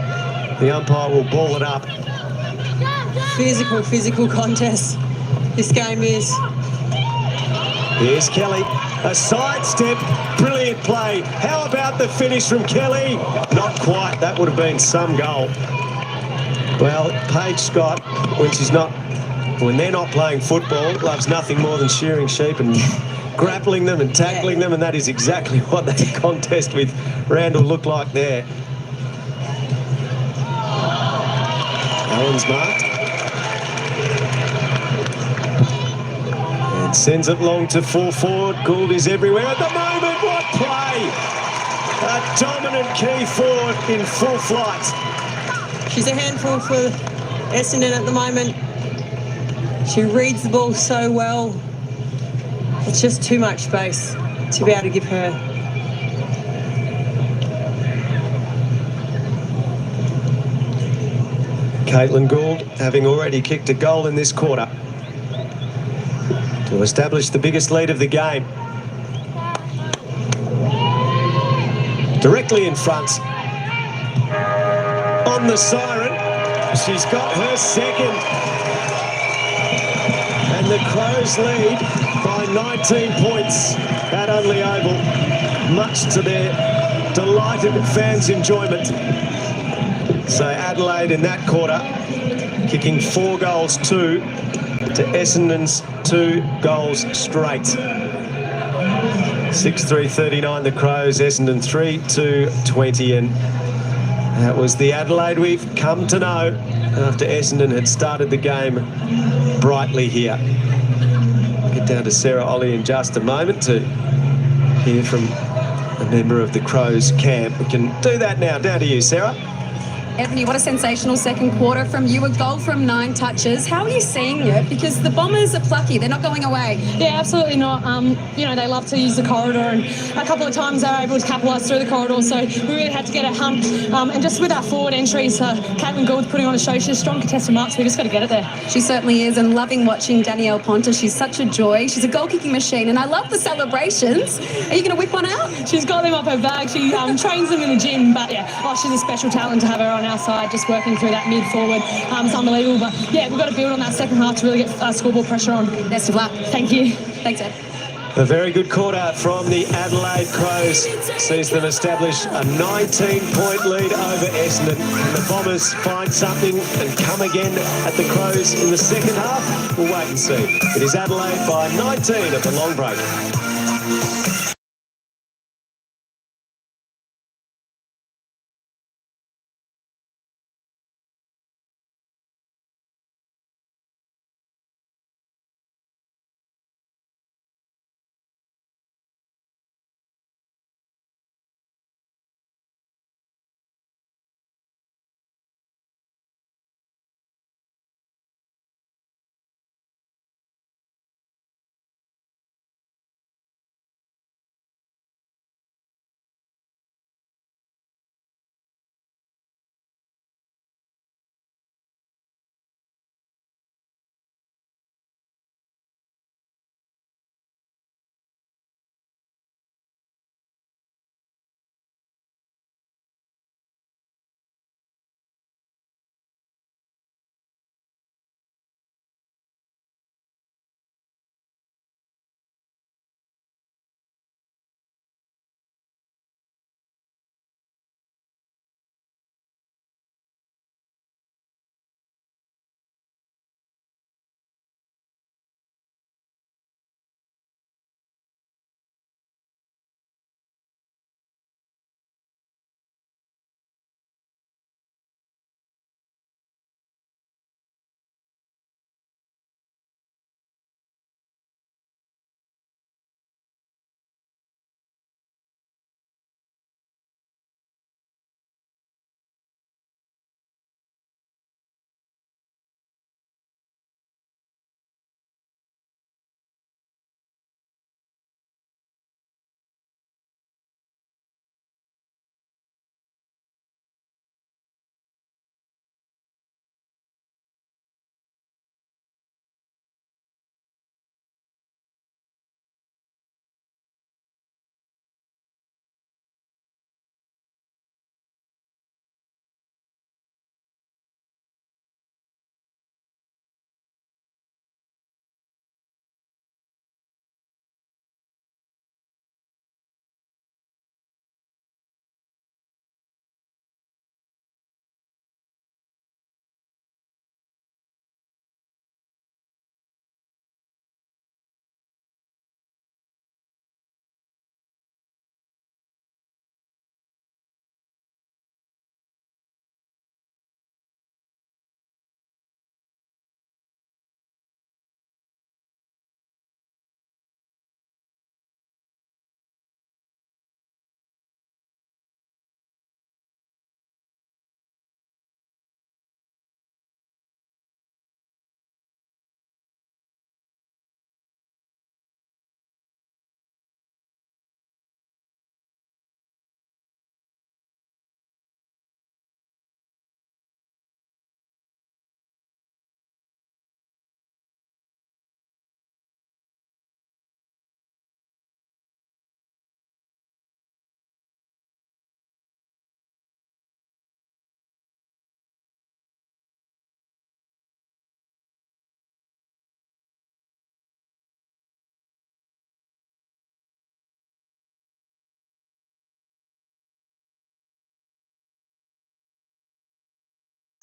the umpire will ball it up. Physical contest this game is. Here's Kelly, a sidestep, brilliant play. How about the finish from Kelly? Not quite, that would have been some goal. Well, Paige Scott, when they're not playing football, loves nothing more than shearing sheep and grappling them and tackling them, and that is exactly what that contest with Randall looked like there. Allen's marked. And sends it long to full forward. Gould is everywhere at the moment. What play! A dominant key forward in full flight. She's a handful for Essendon at the moment. She reads the ball so well. It's just too much space to be able to give her. Caitlin Gould having already kicked a goal in this quarter to establish the biggest lead of the game. Directly in front. On the siren. She's got her second. And the Crows lead by 19 points at Unley Oval, much to their delighted fans' enjoyment. So Adelaide in that quarter, kicking 4 goals 2 to Essendon's 2 goals straight. 6-3-39 the Crows, Essendon 3-2-20, and that was the Adelaide we've come to know after Essendon had started the game brightly here. We'll get down to Sarah Ollie in just a moment to hear from a member of the Crows camp. We can do that now. Down to you, Sarah. Ebony, what a sensational second quarter from you. A goal from 9 touches. How are you seeing it? Because the Bombers are plucky. They're not going away. Yeah, absolutely not. You know, they love to use the corridor, and a couple of times they were able to capitalise through the corridor, so we really had to get a hump. And just with our forward entries, Caitlin Gould putting on a show. She's a strong contested mark, so we just got to get it there. She certainly is, and loving watching Danielle Ponta. She's such a joy. She's a goal-kicking machine, and I love the celebrations. Are you going to whip one out? She's got them up her bag. She trains them in the gym, but yeah, she's a special talent to have her on our side, just working through that mid-forward. It's unbelievable, but yeah, we've got to build on that second half to really get scoreboard pressure on. Best of luck. Thank you. Thanks, Ed. A very good quarter from the Adelaide Crows sees them establish a 19-point lead over Essendon. The Bombers find something and come again at the Crows in the second half. We'll wait and see. It is Adelaide by 19 at the long break.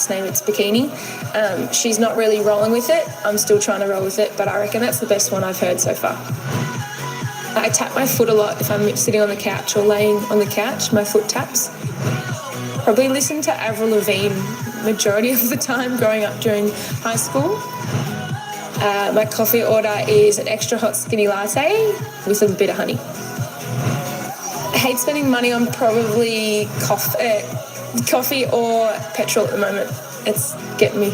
name, it's Bikini. She's not really rolling with it. I'm still trying to roll with it, but I reckon that's the best one I've heard so far. I tap my foot a lot if I'm sitting on the couch or laying on the couch. My foot taps. Probably listen to Avril Lavigne majority of the time growing up during high school. My coffee order is an extra hot skinny latte with a bit of honey. I hate spending money on probably coffee or petrol at the moment. It's getting me.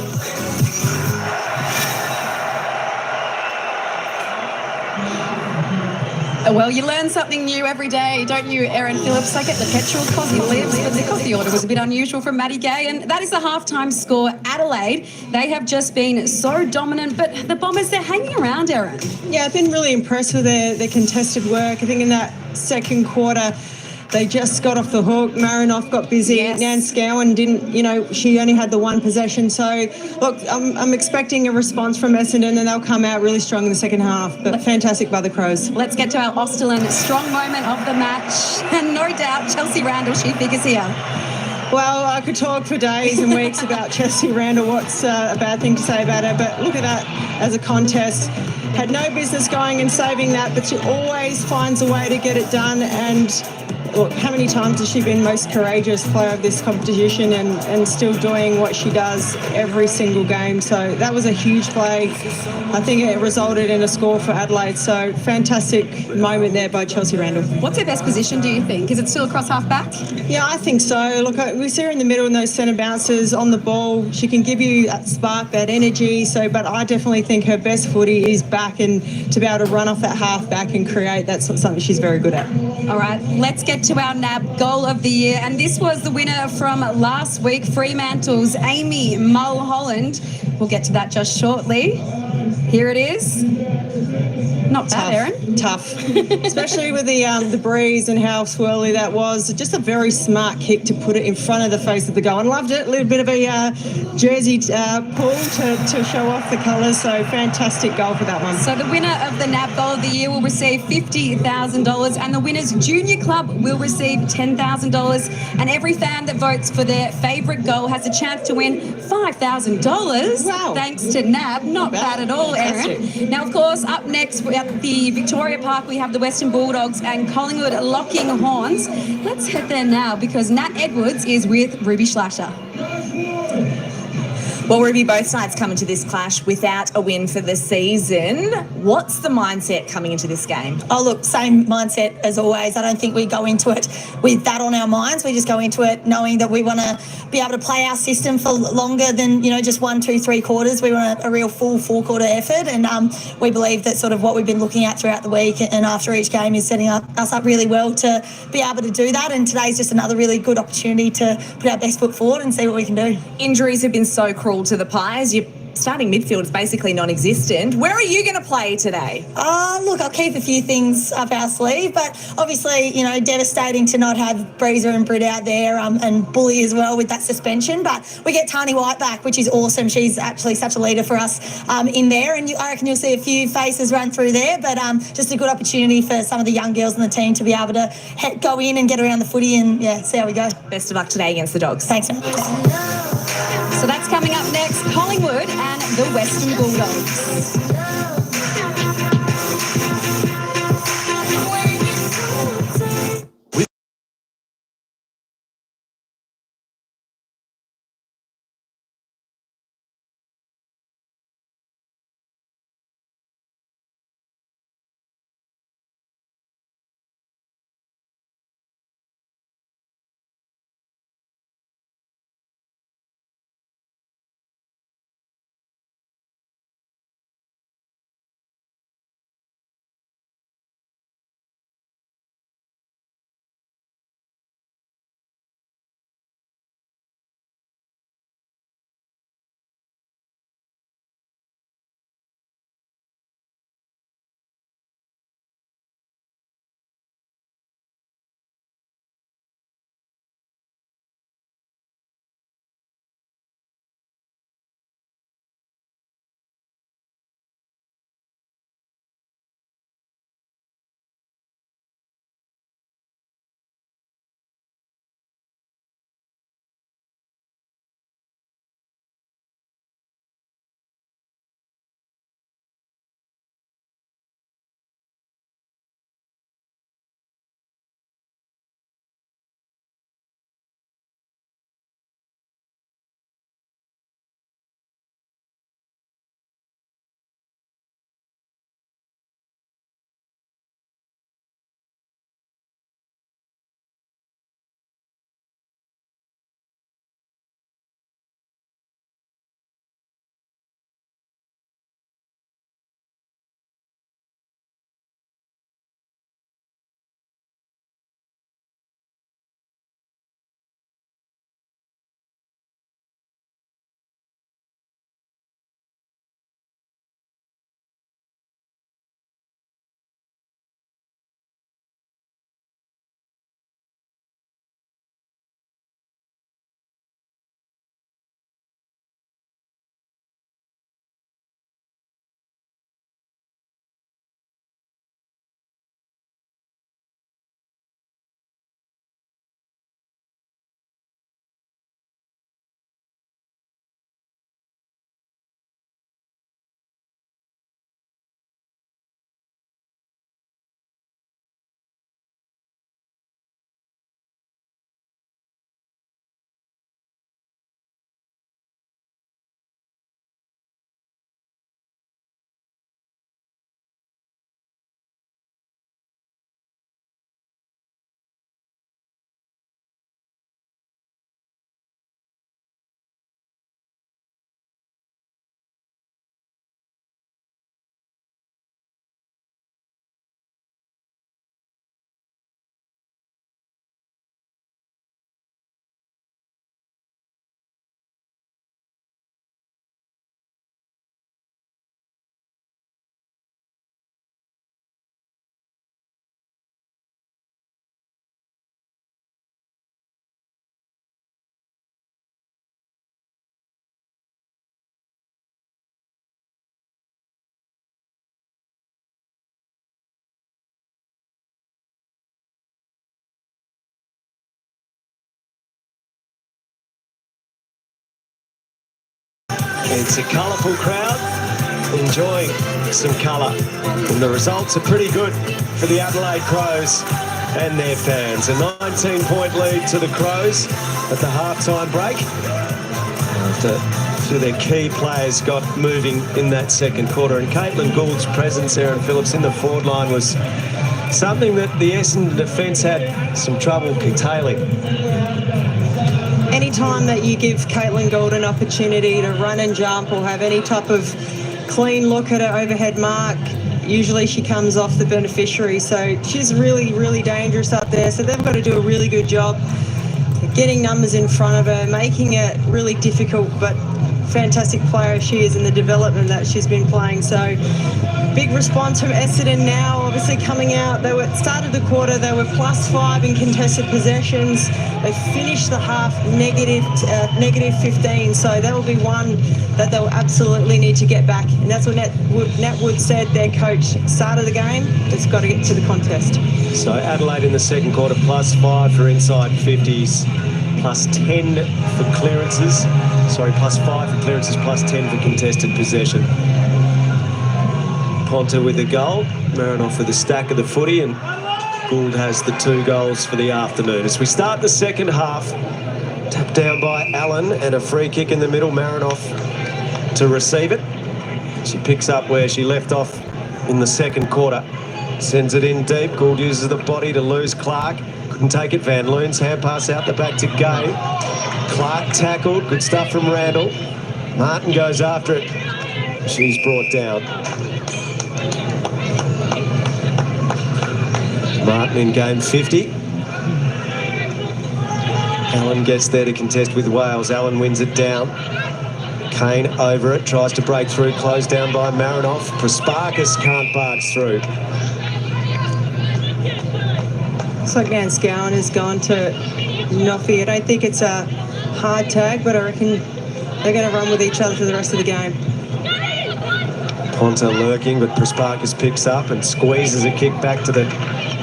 Well, you learn something new every day, don't you, Erin Phillips? I get the petrol because he lives, but the coffee order was a bit unusual from Maddie Gay. And that is the halftime score. Adelaide, they have just been so dominant, but the Bombers, they're hanging around, Erin. Yeah, I've been really impressed with their contested work. I think in that second quarter, they just got off the hook. Marinoff got busy. Yes. Nan Scowen didn't, she only had the one possession. So, look, I'm expecting a response from Essendon and they'll come out really strong in the second half. But fantastic by the Crows. Let's get to our Austerland strong moment of the match. And no doubt, Chelsea Randall, she figures here. Well, I could talk for days and weeks about Chelsea Randall. What's a bad thing to say about her? But look at that as a contest. Had no business going and saving that, but she always finds a way to get it done. And look, how many times has she been most courageous player of this competition and still doing what she does every single game? So that was a huge play. I think it resulted in a score for Adelaide. So fantastic moment there by Chelsea Randall. What's her best position, do you think? Is it still across half back? Yeah, I think so. Look, we see her in the middle in those centre bounces on the ball. She can give you that spark, that energy. So, but I definitely think her best footy is back and to be able to run off that half back and create. That's something she's very good at. All right, let's get to our NAB goal of the year. And this was the winner from last week, Fremantle's Amy Mulholland. We'll get to that just shortly. Here it is. Not bad, Erin. Tough. Especially with the breeze and how swirly that was. Just a very smart kick to put it in front of the face of the goal. And loved it. A little bit of a jersey pull to show off the colours. So fantastic goal for that one. So the winner of the NAB goal of the year will receive $50,000 and the winner's junior club will receive $10,000. And every fan that votes for their favourite goal has a chance to win $5,000. Wow. Thanks to NAB. Not bad at all, Erin. Now, of course, up next at the Victoria Park, we have the Western Bulldogs and Collingwood locking horns. Let's head there now because Nat Edwards is with Ruby Schlasher. Well, Ruby, both sides come into this clash without a win for the season. What's the mindset coming into this game? Oh, look, same mindset as always. I don't think we go into it with that on our minds. We just go into it knowing that we want to be able to play our system for longer than, just 1, 2, 3 quarters. We want a real full 4-quarter effort. And we believe that sort of what we've been looking at throughout the week and after each game is setting us up really well to be able to do that. And today's just another really good opportunity to put our best foot forward and see what we can do. Injuries have been so cruel to the Pies. Your starting midfield is basically non-existent. Where are you going to play today? Look, I'll keep a few things up our sleeve, but obviously, devastating to not have Breezer and Britt out there and Bully as well with that suspension. But we get Tani White back, which is awesome. She's actually such a leader for us in there, and I reckon you'll see a few faces run through there, but just a good opportunity for some of the young girls in the team to be able to go in and get around the footy and, see how we go. Best of luck today against the Dogs. Thanks. So that's coming up next, Collingwood and the Western Bulldogs. It's a colourful crowd enjoying some colour. And the results are pretty good for the Adelaide Crows and their fans. A 19-point lead to the Crows at the half-time break. After two of their key players got moving in that second quarter. And Caitlin Gould's presence, Aaron Phillips, in the forward line was something that the Essendon defence had some trouble curtailing. Anytime that you give Caitlin Gould an opportunity to run and jump or have any type of clean look at her overhead mark, usually she comes off the beneficiary. So she's really, really dangerous up there. So they've got to do a really good job getting numbers in front of her, making it really difficult, but fantastic player she is in the development that she's been playing. So big response from Essendon now, obviously coming out. They were started the quarter, they were +5 in contested possessions. They finished the half negative 15. So that will be one that they'll absolutely need to get back. And that's what Nat Wood said, their coach, started the game. It's got to get to the contest. So Adelaide in the second quarter +5 for inside 50s, +10 for clearances. Sorry, +5 for clearances, +10 for contested possession. Ponta with the goal, Marinoff with the stack of the footy, and Gould has the 2 goals for the afternoon. As we start the second half, tapped down by Allen and a free kick in the middle, Marinoff to receive it. She picks up where she left off in the second quarter. Sends it in deep. Gould uses the body to lose Clark. Couldn't take it. Van Loon's hand pass out the back to Gay. Clark tackled. Good stuff from Randall. Martin goes after it. She's brought down. Martin in game 50. Allen gets there to contest with Wales. Allen wins it down. Kane over it. Tries to break through. Closed down by Marinoff. Prasparkas can't barge through. Looks like Nan Scowen has gone to Noffy. I don't think it's a hard tag, but I reckon they're going to run with each other for the rest of the game. Ponta lurking, but Prasparkas picks up and squeezes a kick back to the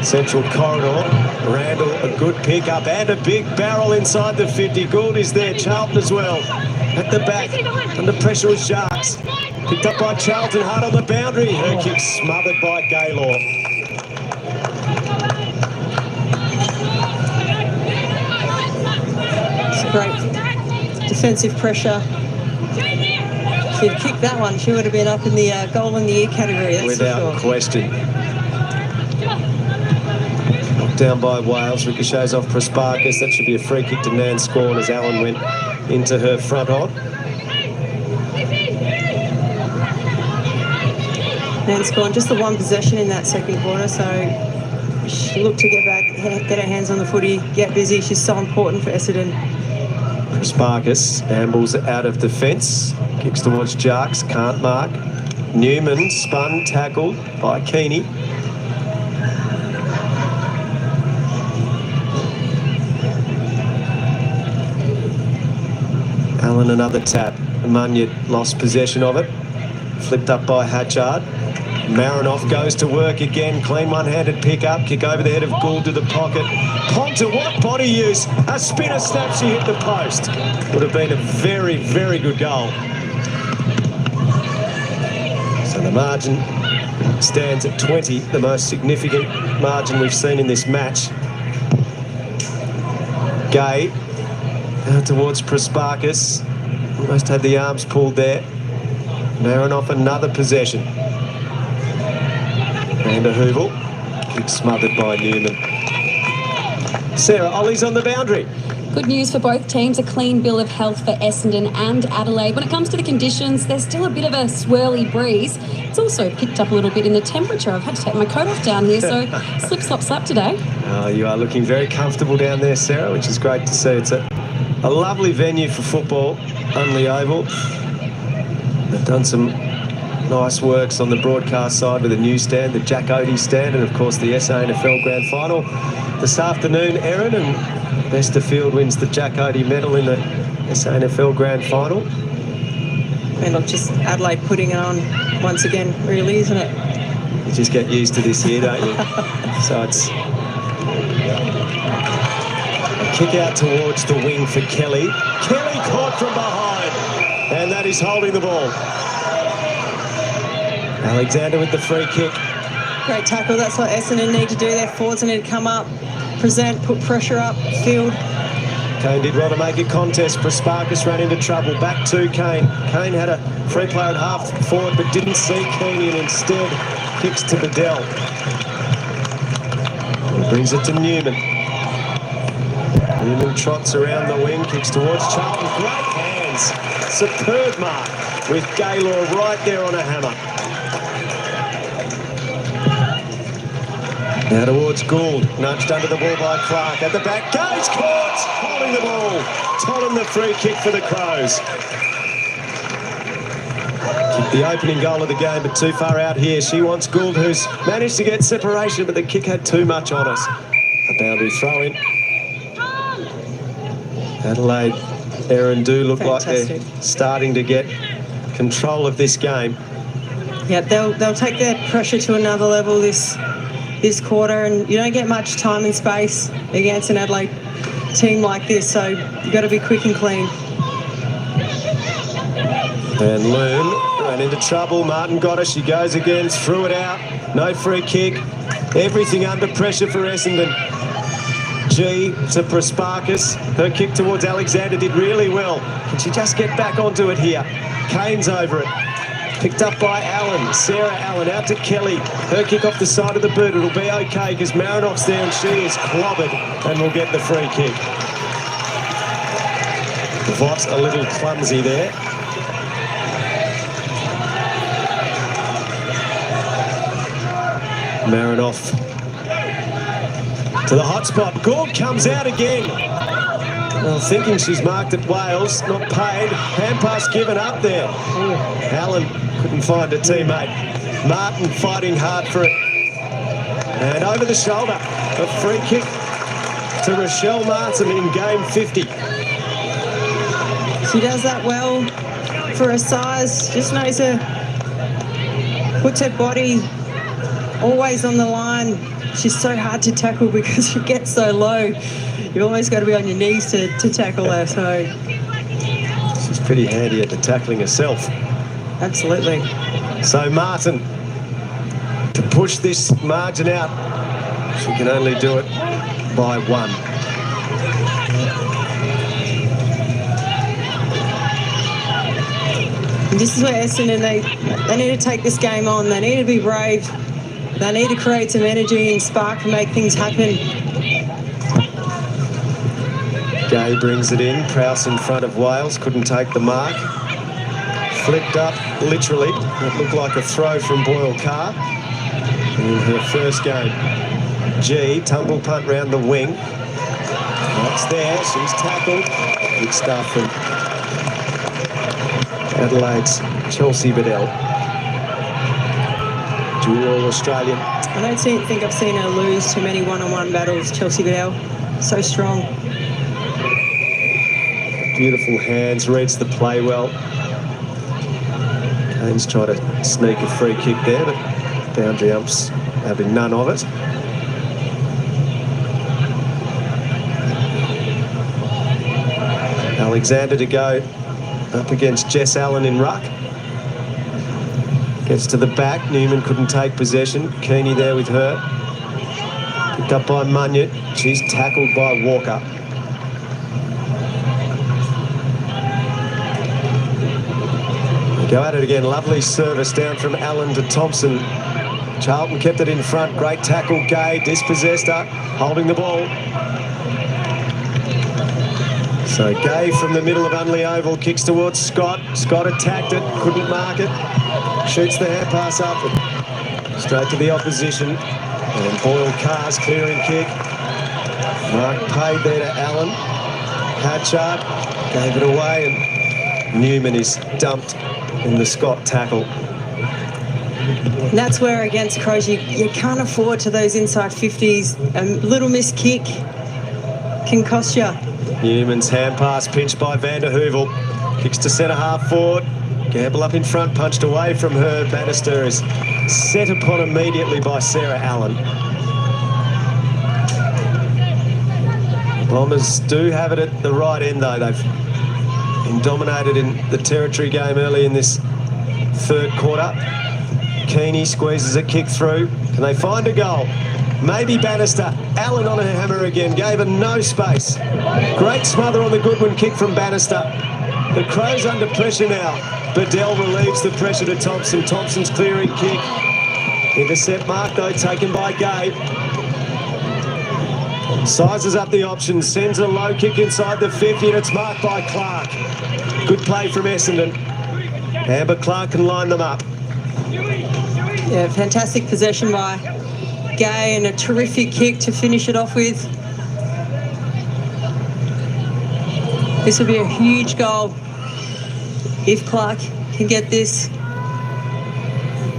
central corridor. Randall, a good pick up and a big barrel inside the 50. Gould is there. Charlton as well at the back. Under pressure with Sharks. Picked up by Charlton, hard on the boundary. Her kick smothered by Gaylor. Great defensive pressure. If she'd kicked that one, she would have been up in the goal in the year category, that's without question. Knocked down by Wales, ricochets off Prasparkas. That should be a free kick to Nan Scorn as Allen went into her front on. Nan Scorn, just the one possession in that second quarter, so she looked to get back, get her hands on the footy, get busy. She's so important for Essendon. Prasparkas ambles out of defence, kicks towards Jarks, can't mark. Newman spun, tackled by Keeney. Allen another tap. Munyard lost possession of it. Flipped up by Hatchard. Marinoff goes to work again. Clean one-handed pick-up. Kick over the head of Gould to the pocket. Ponta, what body use. A spinner snap, she hit the post. Would have been a very, very good goal. So the margin stands at 20, the most significant margin we've seen in this match. Gay out towards Prasparkas. Almost had the arms pulled there. Marinoff another possession. And a Hoovel. Kick smothered by Newman. Sarah, Ollie's on the boundary. Good news for both teams, a clean bill of health for Essendon and Adelaide. When it comes to the conditions, there's still a bit of a swirly breeze. It's also picked up a little bit in the temperature. I've had to take my coat off down here, so slip, slop, slap today. Oh, you are looking very comfortable down there, Sarah, which is great to see. It's a lovely venue for football, Unley Oval. They've done some nice works on the broadcast side with the newsstand, the Jack Odie stand, and of course the SA AFL Grand Final this afternoon, Erin, and Besterfield wins the Jack Odie medal in the SA AFL Grand Final. And look, just Adelaide putting it on once again, really, isn't it? You just get used to this here, don't you? So it's a kick out towards the wing for Kelly. Kelly caught from behind. And that is holding the ball. Alexander with the free kick. Great tackle. That's what Essendon need to do. Their forwards need to come up, present, put pressure up field. Kane did well to make a contest. Prasparkas ran into trouble. Back to Kane. Kane had a free player at half forward but didn't see Keeney and instead kicks to Bedell. He brings it to Newman. Newman trots around the wing, kicks towards Charlton. Great hands. Superb mark with Gaylor right there on a hammer. Now towards Gould, nudged under the ball by Clark. At the back, Gage caught, holding the ball. Tottenham the free kick for the Crows. Kicked the opening goal of the game, but too far out here. She wants Gould, who's managed to get separation, but the kick had too much on us. A boundary throw in. Adelaide, Erin do look Fantastic. like they're starting to get control of this game. Yeah, they'll take their pressure to another level this quarter, and you don't get much time and space against an Adelaide team like this, so you've got to be quick and clean. And Loon ran into trouble. Martin got her. She goes again, threw it out. No free kick. Everything under pressure for Essendon. G to Prasparkas. Her kick towards Alexander did really well. Can she just get back onto it here? Kane's over it. Picked up by Allen. Sarah Allen out to Kelly. Her kick off the side of the boot. It'll be okay because Marinoff's there and she is clobbered and will get the free kick. Vott a little clumsy there. Marinoff to the hot spot. Gould comes out again. Well, thinking she's marked at Wales, not paid. Hand pass given up there. Allen couldn't find a teammate. Martin fighting hard for it. And over the shoulder, a free kick to Rochelle Martin in game 50. She does that well for her size. Just knows her, puts her body always on the line. She's so hard to tackle because she gets so low. You've almost got to be on your knees to tackle her. So she's pretty handy at the tackling herself. Absolutely. So Martin to push this margin out. She can only do it by one. And this is where Essendon, they need to take this game on. They need to be brave. They need to create some energy and spark and make things happen. Gay brings it in. Prowse in front of Wales. Couldn't take the mark. Flicked up, literally. It looked like a throw from Boyle Carr in her first game. G, tumble punt round the wing. That's there. She's tackled. Good stuff from Adelaide's Chelsea Bedell. Dual Australian. I don't think I've seen her lose too many one-on-one battles, Chelsea Bedell. So strong. Beautiful hands, reads the play well. Kane's tried to sneak a free kick there, but boundary umps having none of it. Alexander to go up against Jess Allen in ruck. Gets to the back. Newman couldn't take possession. Keeney there with her. Picked up by Munyet. She's tackled by Walker. Go at it again. Lovely service down from Allen to Thompson. Charlton kept it in front. Great tackle. Gay dispossessed her, holding the ball. So Gay from the middle of Unley Oval kicks towards Scott. Scott attacked it, couldn't mark it. Shoots the hand pass up. Straight to the opposition. And Boyle Carr's clearing kick. Mark paid there to Allen. Hatchard gave it away and Newman is dumped in the Scott tackle. And that's where against Crows you can't afford to those inside 50s. A little missed kick can cost you. Newman's hand pass pinched by Van der Heuvel. Kicks to centre half forward. Gamble up in front, punched away from her. Bannister is set upon immediately by Sarah Allen. Bombers do have it at the right end though. They've and dominated in the territory game early in this third quarter. Keeney squeezes a kick through. Can they find a goal? Maybe Bannister. Allen on her hammer again. Gave her no space. Great smother on the Goodwin kick from Bannister. The Crows under pressure now. Bedell relieves the pressure to Thompson. Thompson's clearing kick. Intercept mark though taken by Gabe. Sizes up the options. Sends a low kick inside the 50 and it's marked by Clark. Good play from Essendon. Amber Clark can line them up. Yeah, fantastic possession by Gay and a terrific kick to finish it off with. This will be a huge goal if Clark can get this.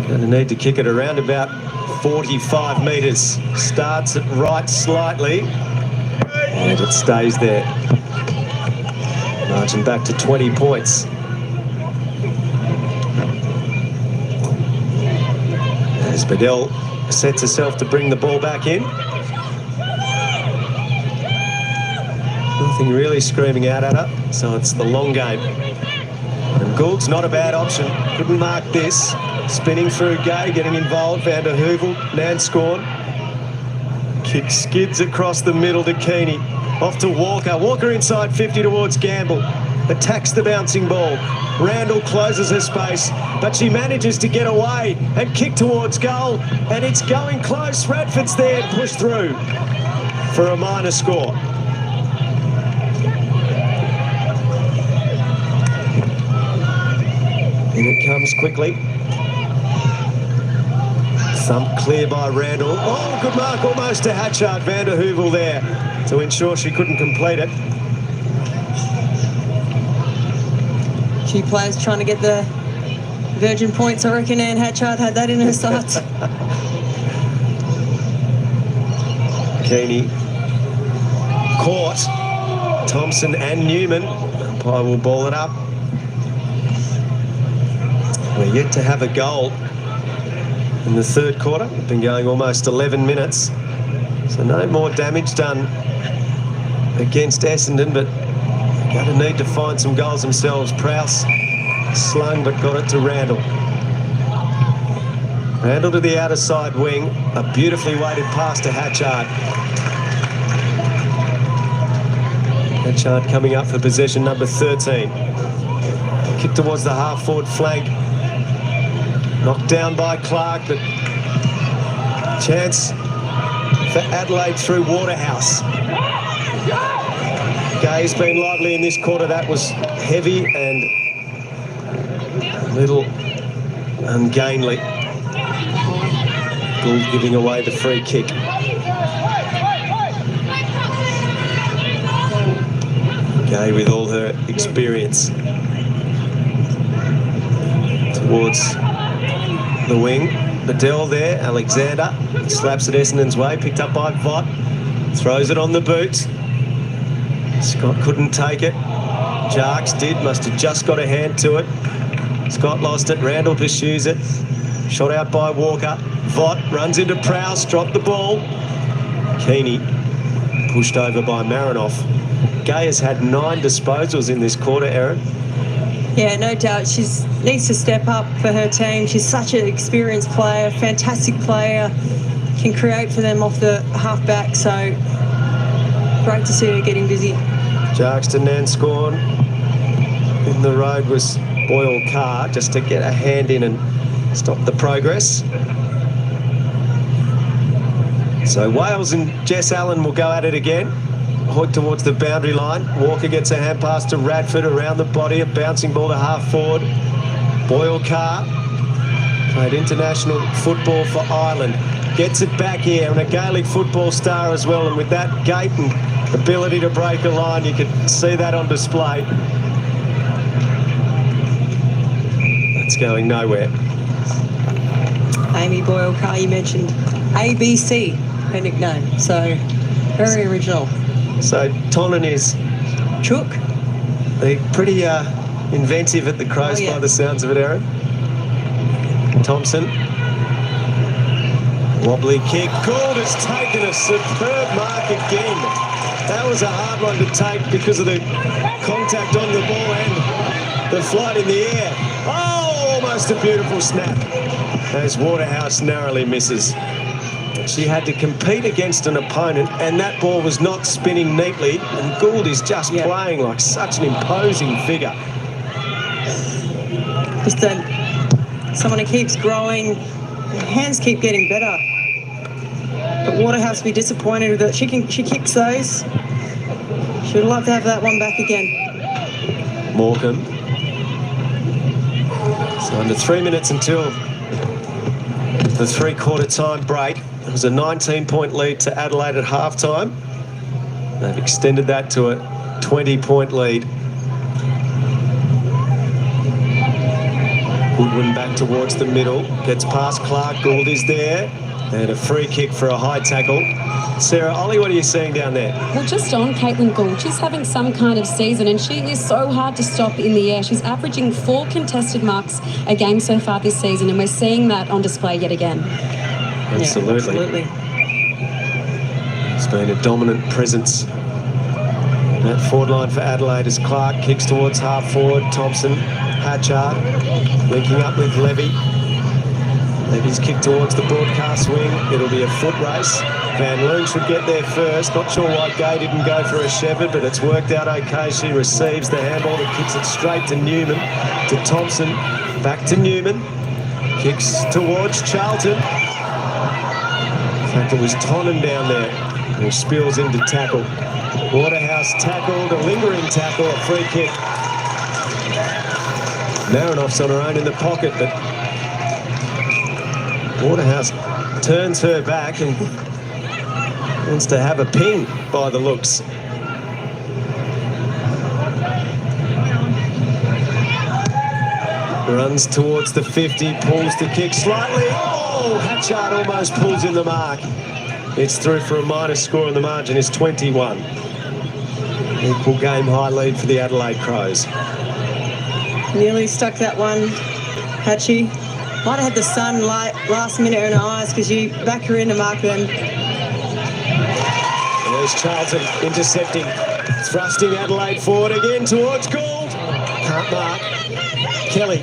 Going to need to kick it around about 45 metres. Starts it right slightly and it stays there. Marching back to 20 points. As Bedell sets herself to bring the ball back in. Nothing really screaming out at her, so it's the long game. And Gould's not a bad option. Couldn't mark this. Spinning through Gay, getting involved. Van der Heuvel, Nanscorn. Kick skids across the middle to Keeney. Off to Walker. Walker inside 50 towards Gamble. Attacks the bouncing ball. Randall closes her space, but she manages to get away and kick towards goal. And it's going close. Radford's there and pushed through for a minor score. In it comes quickly. Thump clear by Randall. Oh, good mark almost to Hatchard. Van der Heuvel there to ensure she couldn't complete it. Few players trying to get the virgin points. I reckon Anne Hatchard had that in her sights. Keeney caught. Thompson and Newman. Umpire will ball it up. We're yet to have a goal in the third quarter. We've been going almost 11 minutes. So no more damage done against Essendon, but they're going to need to find some goals themselves. Prowse slung but got it to Randall. Randall to the outer side wing. A beautifully weighted pass to Hatchard. Hatchard coming up for possession number 13. Kick towards the half-forward flank. Knocked down by Clark, but chance for Adelaide through Waterhouse. Gay's been lively in this quarter. That was heavy and a little ungainly. Gould giving away the free kick. Gay with all her experience. Towards the wing. Bedell there. Alexander slaps it Essendon's way. Picked up by Vott. Throws it on the boot. Scott couldn't take it. Jarks did. Must have just got a hand to it. Scott lost it. Randall pursues it. Shot out by Walker. Vott runs into Prowse. Dropped the ball. Keeney pushed over by Marinoff. Gay has had 9 disposals in this quarter, Erin. Yeah, no doubt. She needs to step up for her team. She's such an experienced player, fantastic player, can create for them off the half-back, so great to see her getting busy. Jarks to Nanscorn. In the road was Boyle Carr, just to get a hand in and stop the progress. So Wales and Jess Allen will go at it again. Hoyt towards the boundary line. Walker gets a hand pass to Radford around the body. A bouncing ball to half forward. Boyle Carr played international football for Ireland. Gets it back here, and a Gaelic football star as well. And with that gait and ability to break a line, you can see that on display. That's going nowhere. Amy Boyle Carr, you mentioned ABC, her nickname, so very original. So Tonnen is Chook. Pretty inventive at the Crows by the sounds of it, Erin. Thompson. Wobbly kick. Gould has taken a superb mark again. That was a hard one to take because of the contact on the ball and the flight in the air. Oh, almost a beautiful snap as Waterhouse narrowly misses. She had to compete against an opponent, and that ball was not spinning neatly, and Gould is just playing like such an imposing figure. Just someone who keeps growing, her hands keep getting better. But Waterhouse will be disappointed with it. She kicks those. She would love to have that one back again. Morecambe. So under 3 minutes until the three-quarter time break. It was a 19-point lead to Adelaide at halftime. They've extended that to a 20-point lead. Goodwin back towards the middle, gets past Clark. Gould is there, and a free kick for a high tackle. Sarah, Ollie, what are you seeing down there? Well, just on Caitlin Gould, she's having some kind of season, and she is so hard to stop in the air. She's averaging 4 contested marks a game so far this season, and we're seeing that on display yet again. Absolutely. Absolutely. It's been a dominant presence. That forward line for Adelaide as Clark kicks towards half forward. Thompson, Hatchard, linking up with Levy. Levy's kick towards the broadcast wing. It'll be a foot race. Van Loon should get there first. Not sure why Gay didn't go for a shepherd, but it's worked out okay. She receives the handball and kicks it straight to Newman. To Thompson. Back to Newman. Kicks towards Charlton. In fact, it was Tonnen down there who spills into tackle. Waterhouse tackled, a lingering tackle, a free kick. Marinoff's on her own in the pocket, but Waterhouse turns her back and wants to have a ping by the looks. Runs towards the 50, pulls the kick slightly. Oh, Hatchard almost pulls in the mark. It's through for a minus score, and the margin is 21. Equal game high lead for the Adelaide Crows. Nearly stuck that one, Hatchie. Might have had the sun light last minute in her eyes because you back her in to mark them. There's Charlton intercepting, thrusting Adelaide forward again towards Gould. Can't mark. Kelly,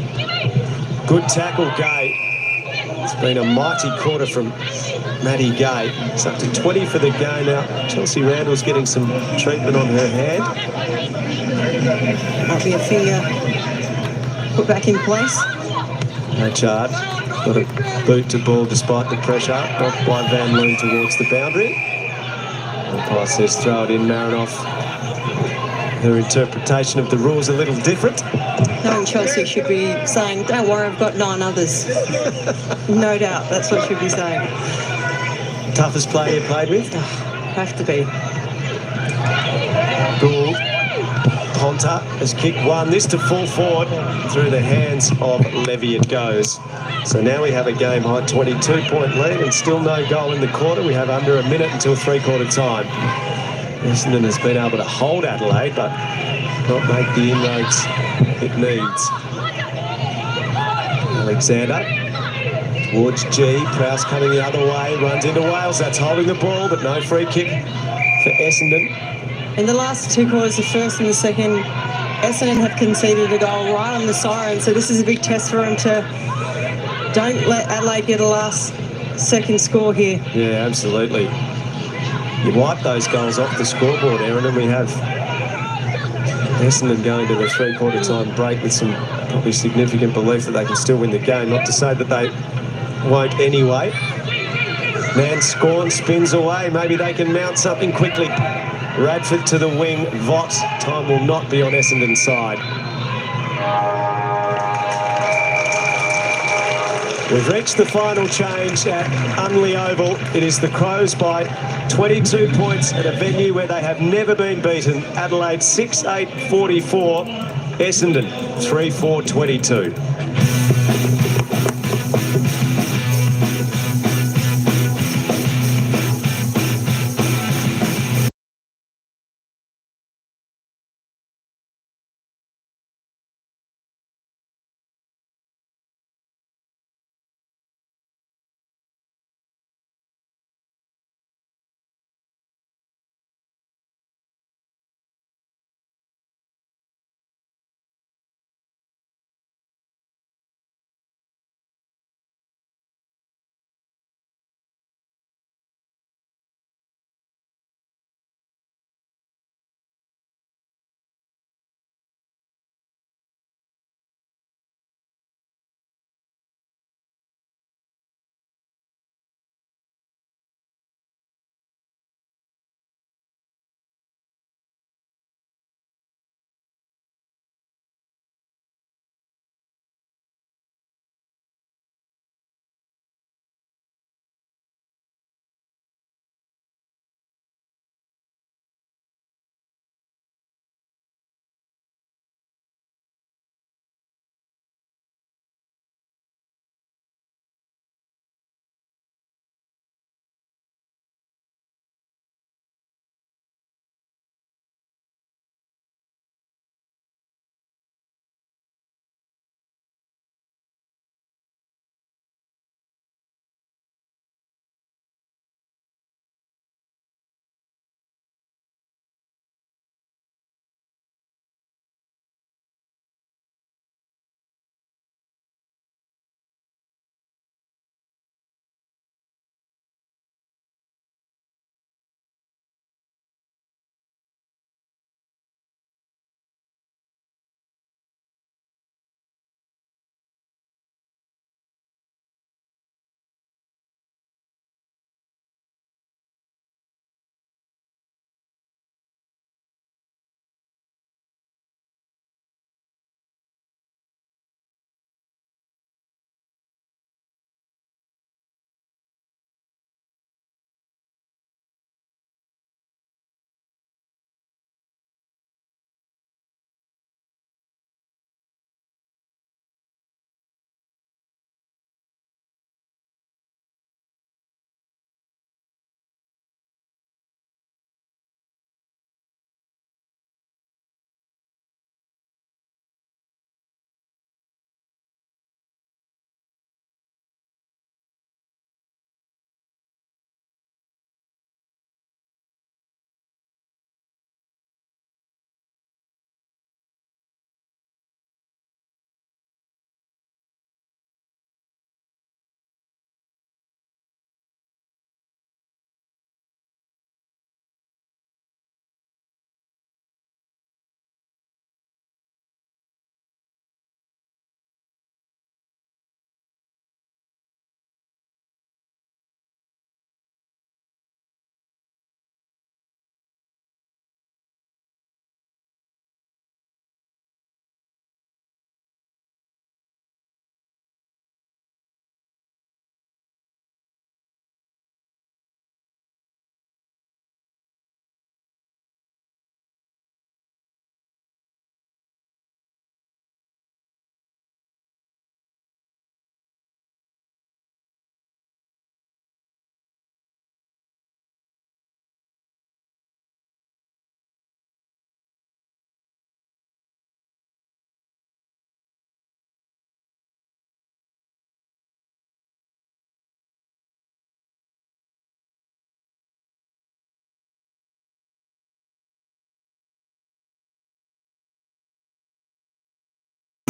good tackle, Gay. It's been a mighty quarter from Maddie Gay. It's up to 20 for the game now. Chelsea Randall's getting some treatment on her hand. Might be a finger put back in place. Hatchard got a boot to ball despite the pressure. Blocked by Van Loon towards the boundary. Umpire says throw it in. Marinoff. Her interpretation of the rules a little different. Knowing Chelsea should be saying, don't worry, I've got 9 others. No doubt, that's what she'd be saying. Toughest player you played with? Have to be. Gould. Ponta has kicked one. This to full forward. Through the hands of Levy it goes. So now we have a game high 22-point lead and still no goal in the quarter. We have under a minute until three-quarter time. Essendon has been able to hold Adelaide, but not make the inroads it needs. Alexander towards G. Prowse coming the other way, runs into Wales. That's holding the ball, but no free kick for Essendon. In the last 2 quarters, the first and the second, Essendon have conceded a goal right on the siren, so this is a big test for them to don't let Adelaide get a second score here. Yeah, absolutely. You wipe those goals off the scoreboard, Aaron, and we have Essendon going to the three-quarter time break with some probably significant belief that they can still win the game. Not to say that they won't anyway. Man Scorn spins away. Maybe they can mount something quickly. Radford to the wing. Vott. Time will not be on Essendon's side. We've reached the final change at Unley Oval. It is the Crows by 22 points at a venue where they have never been beaten. Adelaide 6-8-44, Essendon 3-4-22.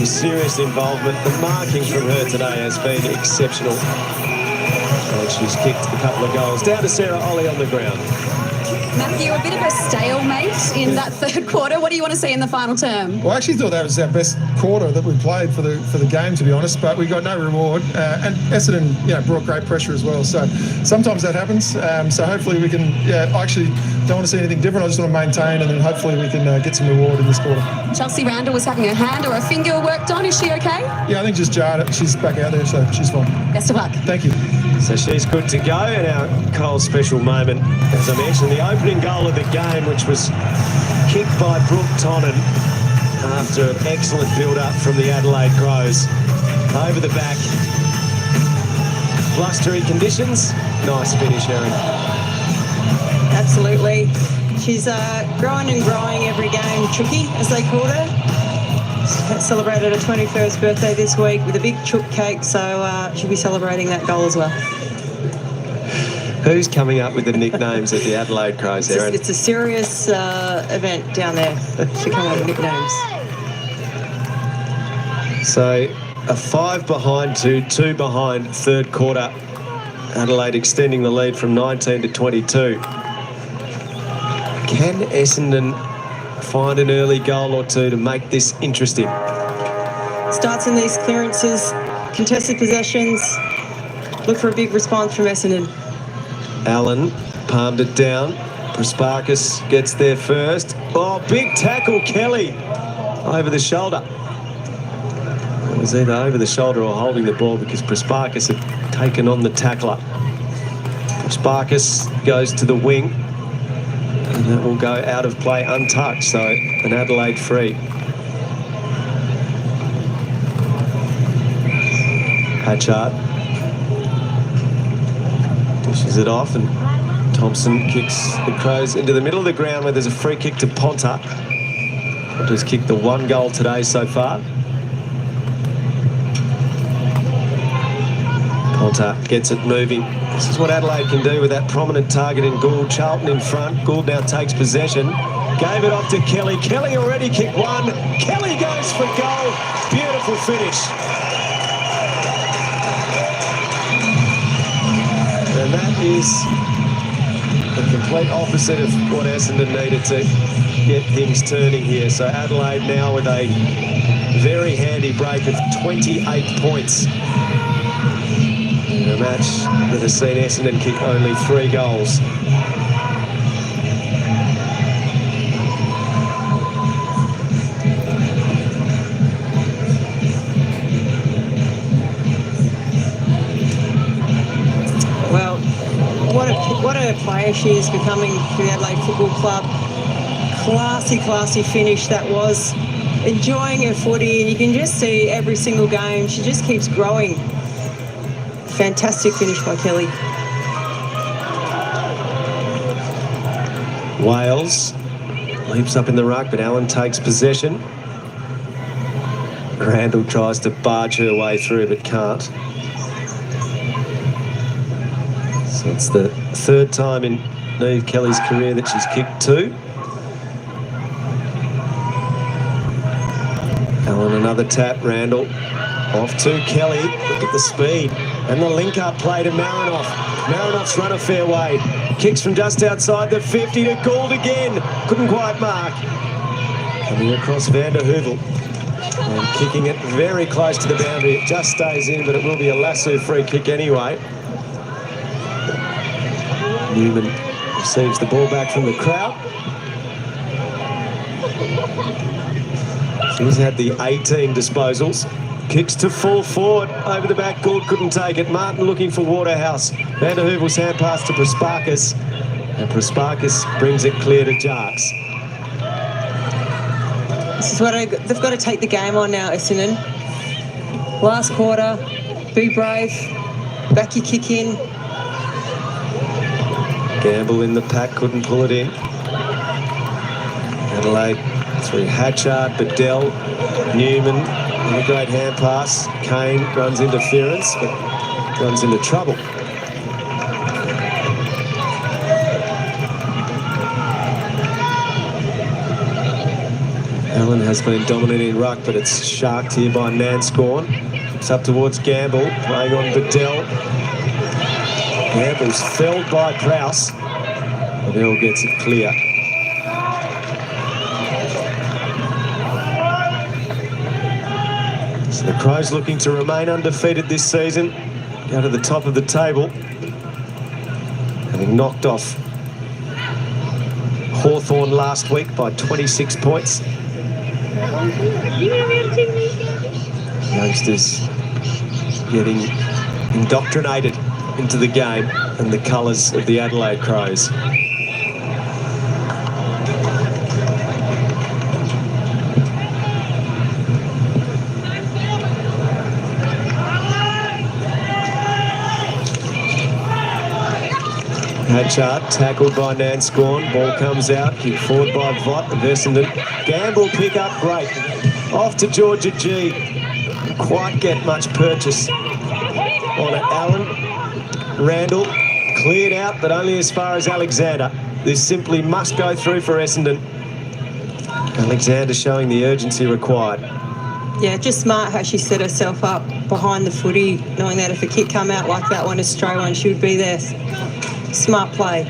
serious involvement. The marking from her today has been exceptional. And she's kicked a couple of goals. Down to Sarah Ollie on the ground. Matthew, a bit of a stalemate in that third quarter. What do you want to see in the final term? Well, I actually thought that was our best quarter that we played for the game, to be honest, but we got no reward. And Essendon, brought great pressure as well. So sometimes that happens. So hopefully we can, I actually don't want to see anything different. I just want to maintain, and then hopefully we can get some reward in this quarter. Chelsea Randall was having her hand or a finger worked on. Is she okay? Yeah, I think just jarred it. She's back out there, so she's fine. Best of luck. Thank you. So she's good to go. And our Cole special moment, as I mentioned, the opening goal of the game, which was kicked by Brooke Tonnen after an excellent build-up from the Adelaide Crows. Over the back. Blustery conditions. Nice finish, Erin. Absolutely. She's growing and growing every game. Chookie, as they called her. Celebrated her 21st birthday this week with a big chook cake, so she'll be celebrating that goal as well. Who's coming up with the nicknames at the Adelaide Crows, Erin? It's a serious event down there to come up with nicknames. So a 5 behind to 2 behind third quarter. Adelaide extending the lead from 19 to 22. Can Essendon find an early goal or two to make this interesting? Starts in these clearances, contested possessions. Look for a big response from Essendon. Allen palmed it down. Prasparkas gets there first. Oh, big tackle, Kelly. Over the shoulder. It was either over the shoulder or holding the ball because Prasparkas had taken on the tackler. Prasparkas goes to the wing. And that will go out of play untouched, so an Adelaide free. Hatchard dishes it off, and Thompson kicks the Crows into the middle of the ground where there's a free kick to Ponta. Ponta's kicked the 1 goal today so far. Ponta gets it moving. This is what Adelaide can do with that prominent target in Gould. Charlton in front. Gould now takes possession. Gave it off to Kelly. Kelly already kicked 1. Kelly goes for goal. Beautiful finish. And that is the complete opposite of what Essendon needed to get things turning here. So Adelaide now with a very handy break of 28 points. In a match that has seen Essendon kick only 3 goals. Well, what a player she is becoming for the Adelaide Football Club. Classy finish that was. Enjoying her footy, and you can just see every single game she just keeps growing. Fantastic finish by Kelly. Wales leaps up in the ruck, but Allen takes possession. Randall tries to barge her way through, but can't. So it's the 3rd time in Neve Kelly's career that she's kicked 2. Allen, another tap. Randall off to Kelly. Look at the speed. And the link-up play to Marinoff. Marinoff's run a fair way. Kicks from just outside the 50 to Gould again. Couldn't quite mark. Coming across Van der Heuvel. And kicking it very close to the boundary. It just stays in, but it will be a lasso free kick anyway. Newman receives the ball back from the crowd. She's had the 18 disposals. Kicks to full forward, over the back, Gould couldn't take it. Martin looking for Waterhouse. Van der Heuvel's hand pass to Prasparkas. And Prasparkas brings it clear to Jarks. This is what they've got to take the game on now, Essendon. Last quarter, be brave, back your kick in. Gamble in the pack, couldn't pull it in. Adelaide through Hatchard, Bedell, Newman, and a great hand pass. Kane runs interference, but runs into trouble. Allen has been dominating ruck, but it's sharked here by Nanscorn. It's up towards Gamble, playing on Bedell. Gamble's felled by Prowse. Bedell gets it clear. So the Crows looking to remain undefeated this season, go to the top of the table, having knocked off Hawthorn last week by 26 points. Youngsters getting indoctrinated into the game and the colours of the Adelaide Crows. Hatchard tackled by Nanscorn. Ball comes out, kicked forward by Vott of Essendon. Gamble pick up, great. Off to Georgia G. Didn't quite get much purchase on it. Allen, Randall, cleared out, but only as far as Alexander. This simply must go through for Essendon. Alexander showing the urgency required. Yeah, just smart how she set herself up behind the footy, knowing that if a kick come out like that one, a stray one, she would be there. Smart play.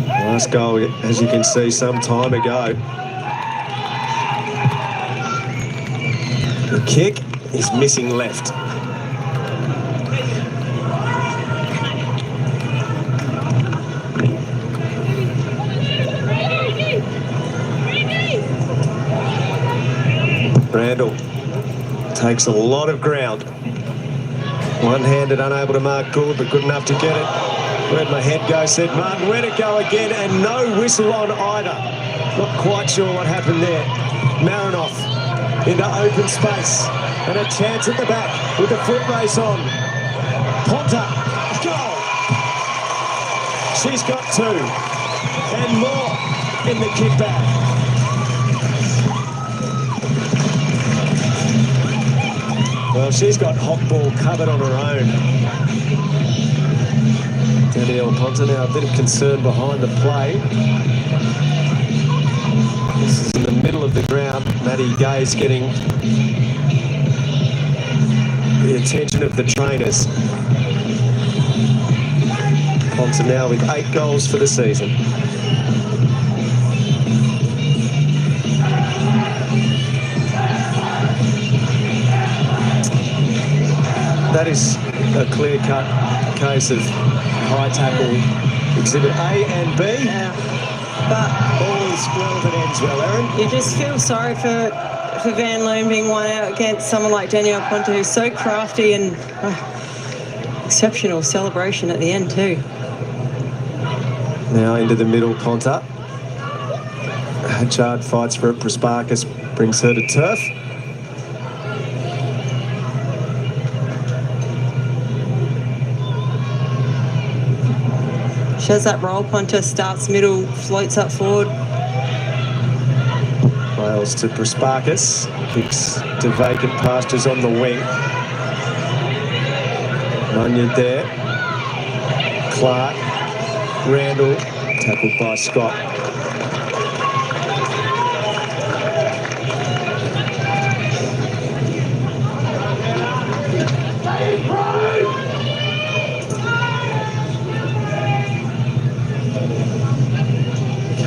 Last goal, as you can see, some time ago. The kick is missing left. Randall takes a lot of ground. One-handed, unable to mark good, but good enough to get it. Where'd my head go, said Martin. Where'd it go again? And no whistle on either. Not quite sure what happened there. Marinoff into open space. And a chance at the back with the foot race on. Ponta, goal! She's got two. And more in the kickback. Well, she's got hot ball covered on her own. Danielle Ponta now a bit of concern behind the play. This is in the middle of the ground. Maddie Gay's getting the attention of the trainers. Ponta now with 8 goals for the season. That is a clear-cut case of high tackle exhibit A and B. Yeah. But all is well that ends well, Erin. you just feel sorry for Van Loon being one out against someone like Danielle Ponta, who's so crafty and exceptional celebration at the end too. Now into the middle, Ponta. Hatchard fights for it. Prasparkas brings her to turf. She has that roll. Ponta starts middle, floats up forward. Wales to Prasparkas. Kicks to vacant pastures on the wing. Munyard there. Clark. Randall. Tackled by Scott.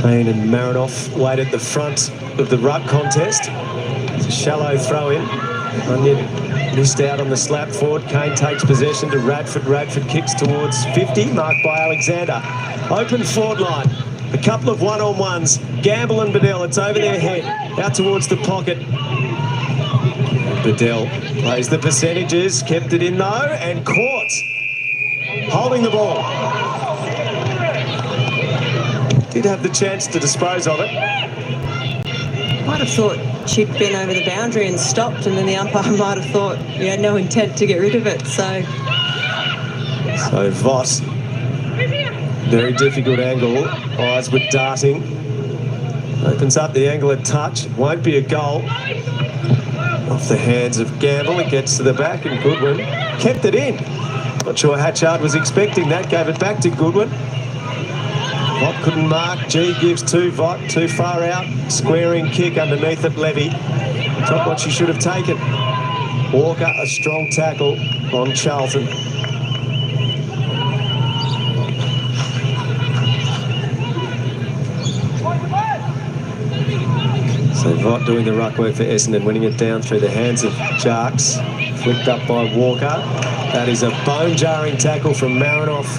Kane and Marinoff wait at the front of the ruck contest. It's a shallow throw in. Munyard missed out on the slap forward. Kane takes possession to Radford. Radford kicks towards 50, marked by Alexander. Open forward line. A couple of one-on-ones. Gamble and Bedell, it's over their head. Out towards the pocket. Bedell plays the percentages, kept it in though, and caught. Holding the ball. Did have the chance to dispose of it. Might have thought she'd been over the boundary and stopped, and then the umpire might have thought he had no intent to get rid of it. So Vott, very difficult angle. Eyes were darting. Opens up the angle at touch. It won't be a goal. Off the hands of Gamble. It gets to the back, and Goodwin kept it in. Not sure Hatchard was expecting that. Gave it back to Goodwin. Vott couldn't mark. G gives to Vott, too far out. Squaring kick underneath it, Levy. Not what she should have taken. Walker, a strong tackle on Charlton. So Vott doing the ruck work for Essendon, winning it down through the hands of Jarks. Flicked up by Walker. That is a bone-jarring tackle from Marinoff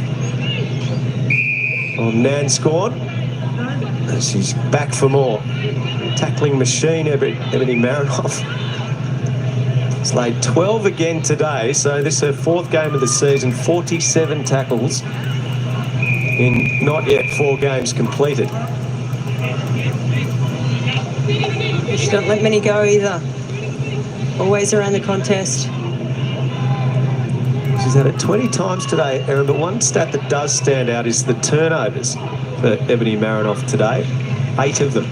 on Nanscorn. And she's back for more. Tackling machine, Ebony Marinoff. It's laid 12 again today, so this is her 4th game of the season, 47 tackles in not yet 4 games completed. She don't let many go either. Always around the contest. She's had it 20 times today, Erin, but one stat that does stand out is the turnovers for Ebony Marinoff today. 8 of them.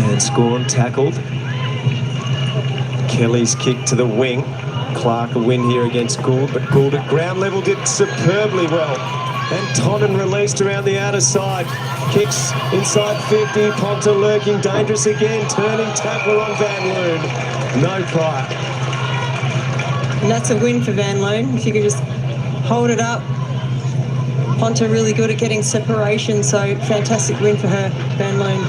And Scorn tackled. Kelly's kick to the wing. Clark a win here against Gould, but Gould at ground level did superbly well. And Tonnen released around the outer side. Kicks inside 50. Ponta lurking, dangerous again. Turning tackle on Van Loon. No try. And that's a win for Van Loon. If you could just hold it up. Ponta really good at getting separation, so fantastic win for her, Van Loon.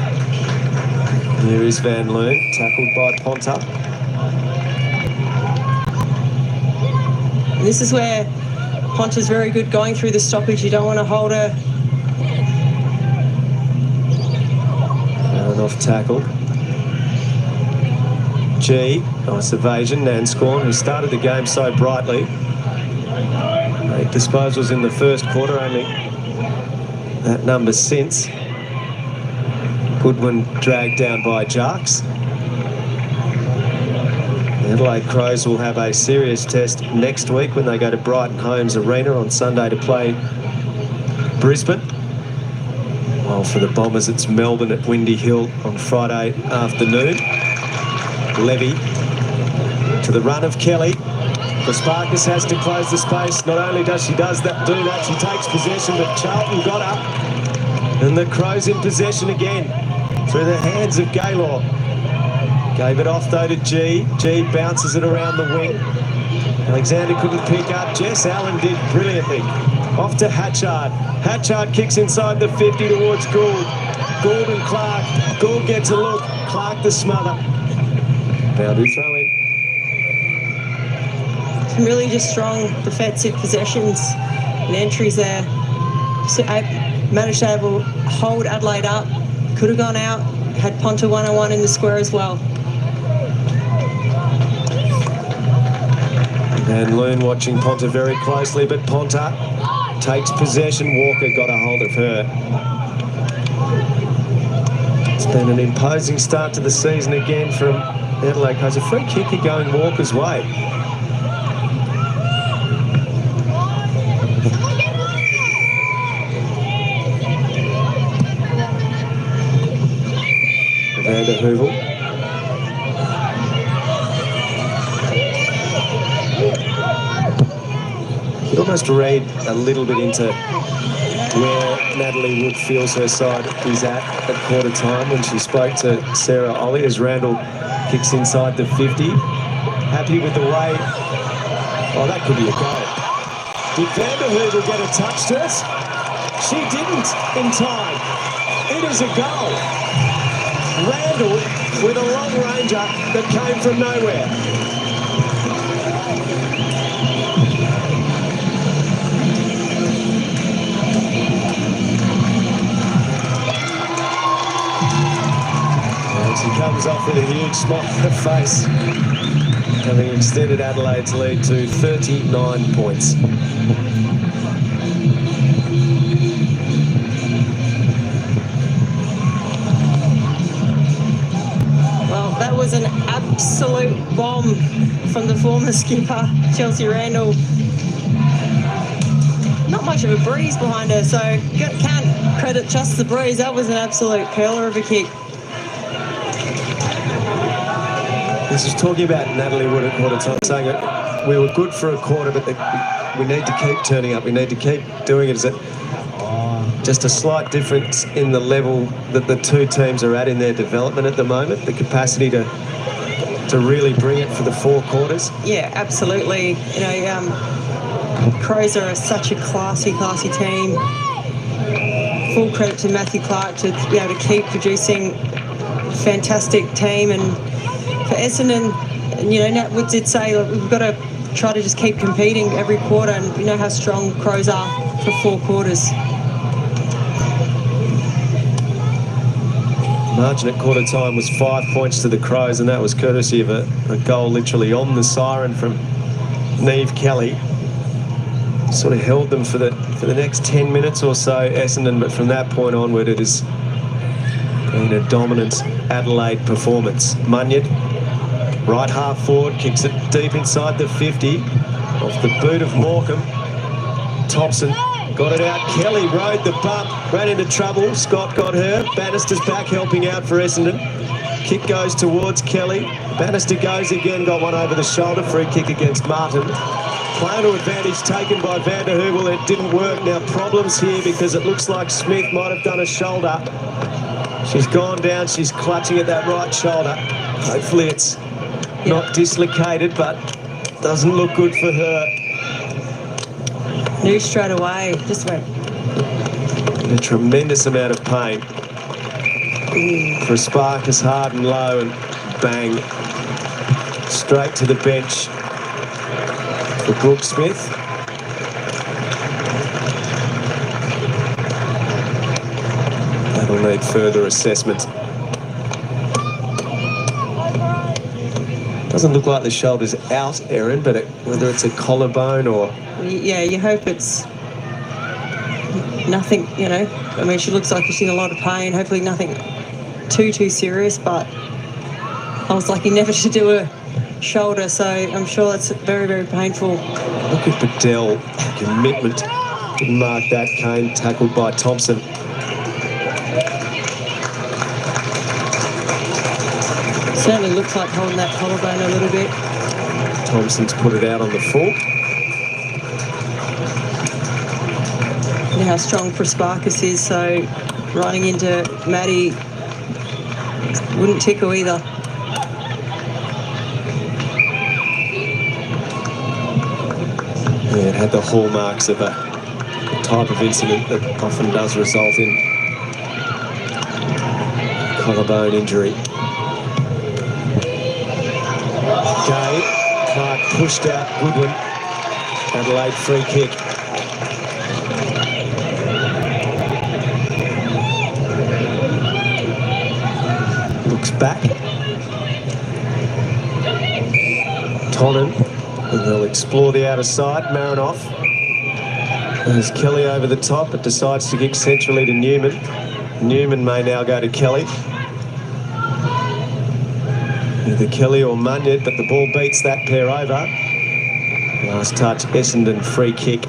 Here is Van Loon, tackled by Ponta. And this is where Ponta's very good going through the stoppage. You don't want to hold her. Off tackle. G, nice evasion. Nanscorn, who started the game so brightly. 8 disposals in the first quarter, only that number since. Goodwin dragged down by Jarks. The Adelaide Crows will have a serious test next week when they go to Brighton Homes Arena on Sunday to play Brisbane. Well, for the Bombers, it's Melbourne at Windy Hill on Friday afternoon. Levy to the run of Kelly. Prasparkas has to close the space. Not only does she do that, she takes possession, but Charlton got up. And the Crows in possession again through the hands of Gaylor. Gave it off, though, to G. G bounces it around the wing. Alexander couldn't pick up. Jess Allen did brilliantly. Off to Hatchard. Hatchard kicks inside the 50 towards Gould. Gould and Clark. Gould gets a look. Clark the smother. Boundary throw in. Some really just strong defensive possessions and entries there. So managed to hold Adelaide up. Could have gone out. Had Ponta 101 in the square as well. And Loon watching Ponta very closely, but Ponta takes possession. Walker got a hold of her. It's been an imposing start to the season again from Adelaide. A free kicker going Walker's way. Vander Heuvel. You almost read a little bit into where Natalie Wood feels her side is at quarter time when she spoke to Sarah Ollie as Randall kicks inside the 50. Happy with the way. Oh, that could be a goal. Did Vander Heuvel get a touch to us? She didn't in time. It is a goal. Randall with a long ranger that came from nowhere. She comes off with a huge smile on her face, having extended Adelaide's lead to 39 points. Well, that was an absolute bomb from the former skipper, Chelsea Randall. Not much of a breeze behind her, so can't credit just the breeze. That was an absolute peeler of a kick. This is talking about Natalie Wood at quarter time, saying that we were good for a quarter, but we need to keep turning up. We need to keep doing it. Is it just a slight difference in the level that the two teams are at in their development at the moment? The capacity to really bring it for the 4 quarters? Yeah, absolutely. You know, Crows are such a classy team. Full credit to Matthew Clark to be able to keep producing a fantastic team. And for Essendon, you know, Nat Wood did say, look, we've got to try to just keep competing every quarter, and we know how strong Crows are for 4 quarters. Margin at quarter time was 5 points to the Crows, and that was courtesy of a goal literally on the siren from Neve Kelly. Sort of held them for the next 10 minutes or so, Essendon, but from that point onward it has been a dominant Adelaide performance. Munyard, right half forward, kicks it deep inside the 50, off the boot of Morecambe. Thompson got it out. Kelly rode the bump, ran into trouble. Scott got her. Bannister's back helping out for Essendon. Kick goes towards Kelly. Bannister goes again, got one over the shoulder. Free kick against Martin. Player to advantage taken by Van der Heuvel. It didn't work. Now problems here because it looks like Smith might have done a shoulder. She's gone down. She's clutching at that right shoulder. Hopefully it's not dislocated, but doesn't look good for her. Knew straight away. Just went. In a tremendous amount of pain. For a Sparkus hard and low, and bang. Straight to the bench for Brooke Smith. That'll need further assessment. Doesn't look like the shoulder's out, Erin, but whether it's a collarbone or... Yeah, you hope it's nothing, you know. I mean, she looks like she's in a lot of pain. Hopefully nothing too serious, but I was lucky never to do a shoulder, so I'm sure that's very, very painful. Look at Bedell, commitment. Didn't mark that. Kane tackled by Thompson. Certainly looks like holding that collarbone a little bit. Thompson's put it out on the full. You know how strong Prasparkas is, so running into Maddie wouldn't tickle either. Yeah, it had the hallmarks of a type of incident that often does result in collarbone injury. Gay, Clark pushed out Goodwin. Adelaide free kick. Looks back. Tonnen, and they'll explore the outer side. Marinoff. There's Kelly over the top, but decides to kick centrally to Newman. Newman may now go to Kelly. Either Kelly or Munyard, but the ball beats that pair over. Last touch, Essendon free kick.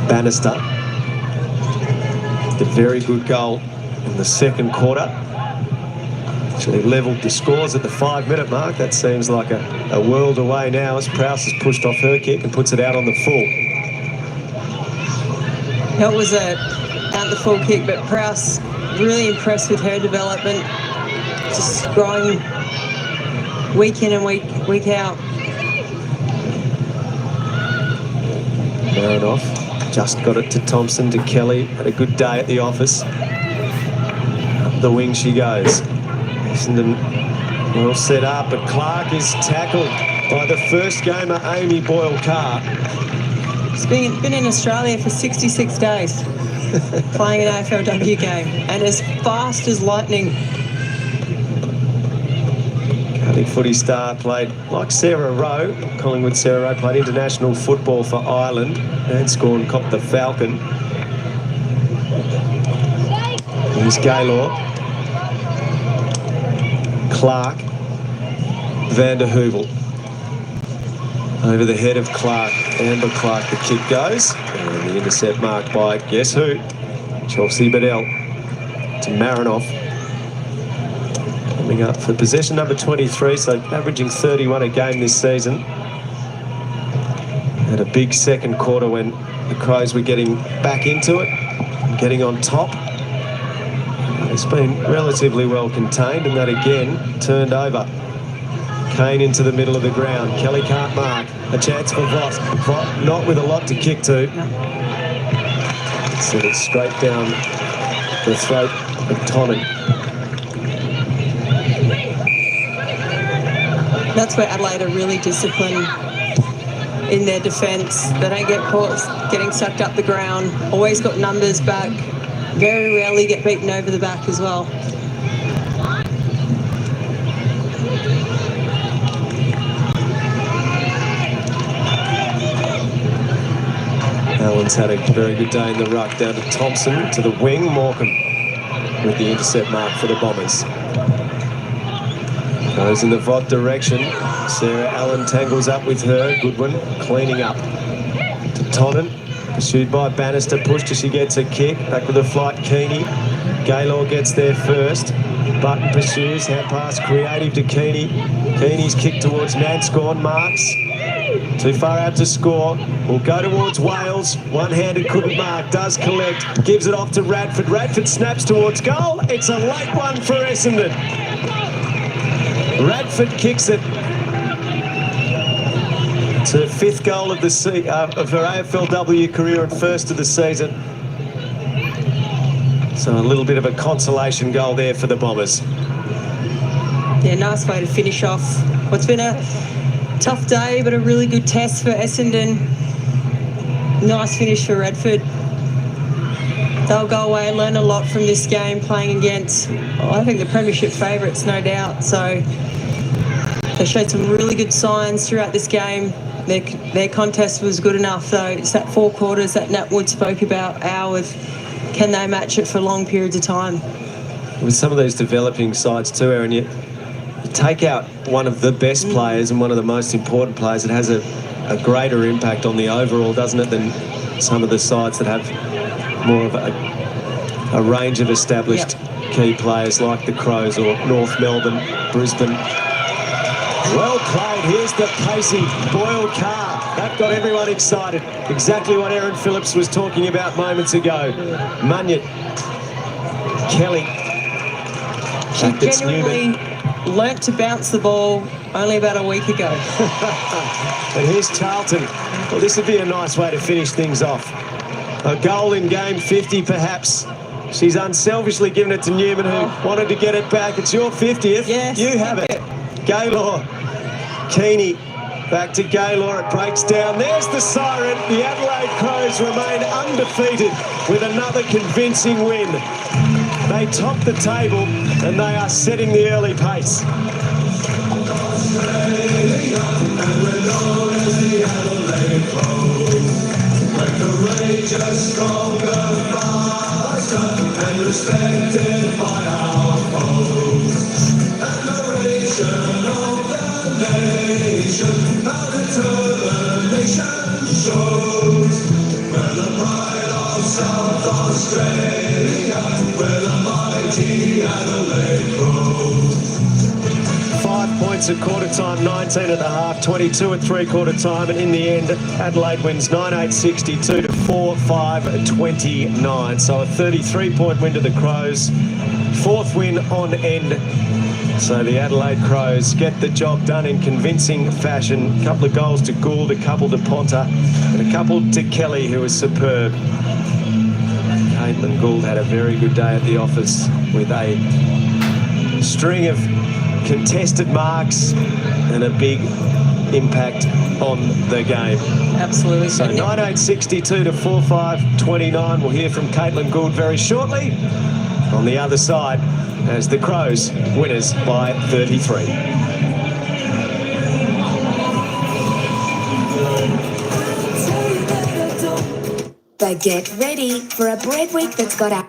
Bannister. The very good goal in the second quarter. Actually levelled the scores at the 5-minute mark. That seems like a world away now as Prowse has pushed off her kick and puts it out on the full. That was out the full kick, but Prowse really impressed with her development. Just growing week in and week out. Marinoff just got it to Thompson, to Kelly. Had a good day at the office. Up the wing she goes. Essendon well set up, but Clark is tackled by the first gamer, Amy Boyle-Carr. She's been in Australia for 66 days, playing an AFLW game, and as fast as lightning. Cardiff footy star played like Sarah Rowe. Collingwood Sarah Rowe played international football for Ireland and scored and copped the Falcon. Here's Gaylor. Clark. Van der Heuvel. Over the head of Clark. Amber Clark, the kick goes. And the intercept marked by, guess who? Chelsea Bedell. To Marinoff. Coming up for possession number 23, so averaging 31 a game this season. big second quarter when the Crows were getting back into it, getting on top. It's been relatively well contained, and that again turned over. Kane into the middle of the ground. Kelly can't mark. A chance for Voss. Not with a lot to kick to. Sent it straight down the throat of Tonnan. That's where Adelaide are really disciplined in their defence. They don't get caught getting sucked up the ground. Always got numbers back. Very rarely get beaten over the back as well. Allen's had a very good day in the ruck. Down to Thompson, to the wing. Morecambe with the intercept mark for the Bombers. Goes in the Vought direction. Sarah Allen tangles up with her. Goodwin cleaning up to Tonnan. Pursued by Bannister. Pushed as she gets a kick. Back with the flight, Keeney. Gaylor gets there first. Button pursues. Hand pass creative to Keeney. Keeney's kick towards Manscorn. Marks. Too far out to score. Will go towards Wales. One-handed couldn't mark. Does collect. Gives it off to Radford. Radford snaps towards goal. It's a late one for Essendon. Radford kicks it. It's her 5th goal of her AFLW career and first of the season. So a little bit of a consolation goal there for the Bombers. Yeah, nice way to finish off what's been a tough day, but a really good test for Essendon. Nice finish for Radford. They'll go away and learn a lot from this game, playing against, well, I think, the premiership favourites, no doubt. So they showed some really good signs throughout this game. Their contest was good enough, though. It's that 4 quarters that Nat Wood spoke about, with can they match it for long periods of time. With some of these developing sides too, Erin, you take out one of the best players and one of the most important players, it has a greater impact on the overall, doesn't it, than some of the sides that have more of a range of established key players like the Crows or North Melbourne, Brisbane. Well played. Here's the pacey Boyle car. That got everyone excited. Exactly what Erin Phillips was talking about moments ago. Munyard. Kelly. She genuinely learnt to bounce the ball only about a week ago. And here's Charlton. Well, this would be a nice way to finish things off. A goal in game 50, perhaps. She's unselfishly given it to Newman, who wanted to get it back. It's your 50th. Yes, you have it. Gaylor. Keeney. Back to Gaylor. It breaks down. There's the siren. The Adelaide Crows remain undefeated with another convincing win. They top the table and they are setting the early pace. South Australia, where the mighty Adelaide grows. 5 points at quarter time, 19 at the half, 22 at three-quarter time, and in the end, Adelaide wins 9-8-62 to 4-5-29. So a 33-point win to the Crows, 4th win on end. So the Adelaide Crows get the job done in convincing fashion. A couple of goals to Gould, a couple to Ponta, and a couple to Kelly, who was superb. Caitlin Gould had a very good day at the office with a string of contested marks and a big impact on the game. Absolutely. So 9-8-62 to 4-5-29. We'll hear from Caitlin Gould very shortly. On the other side, as the Crows winners by 33. But get ready for a break week that's got a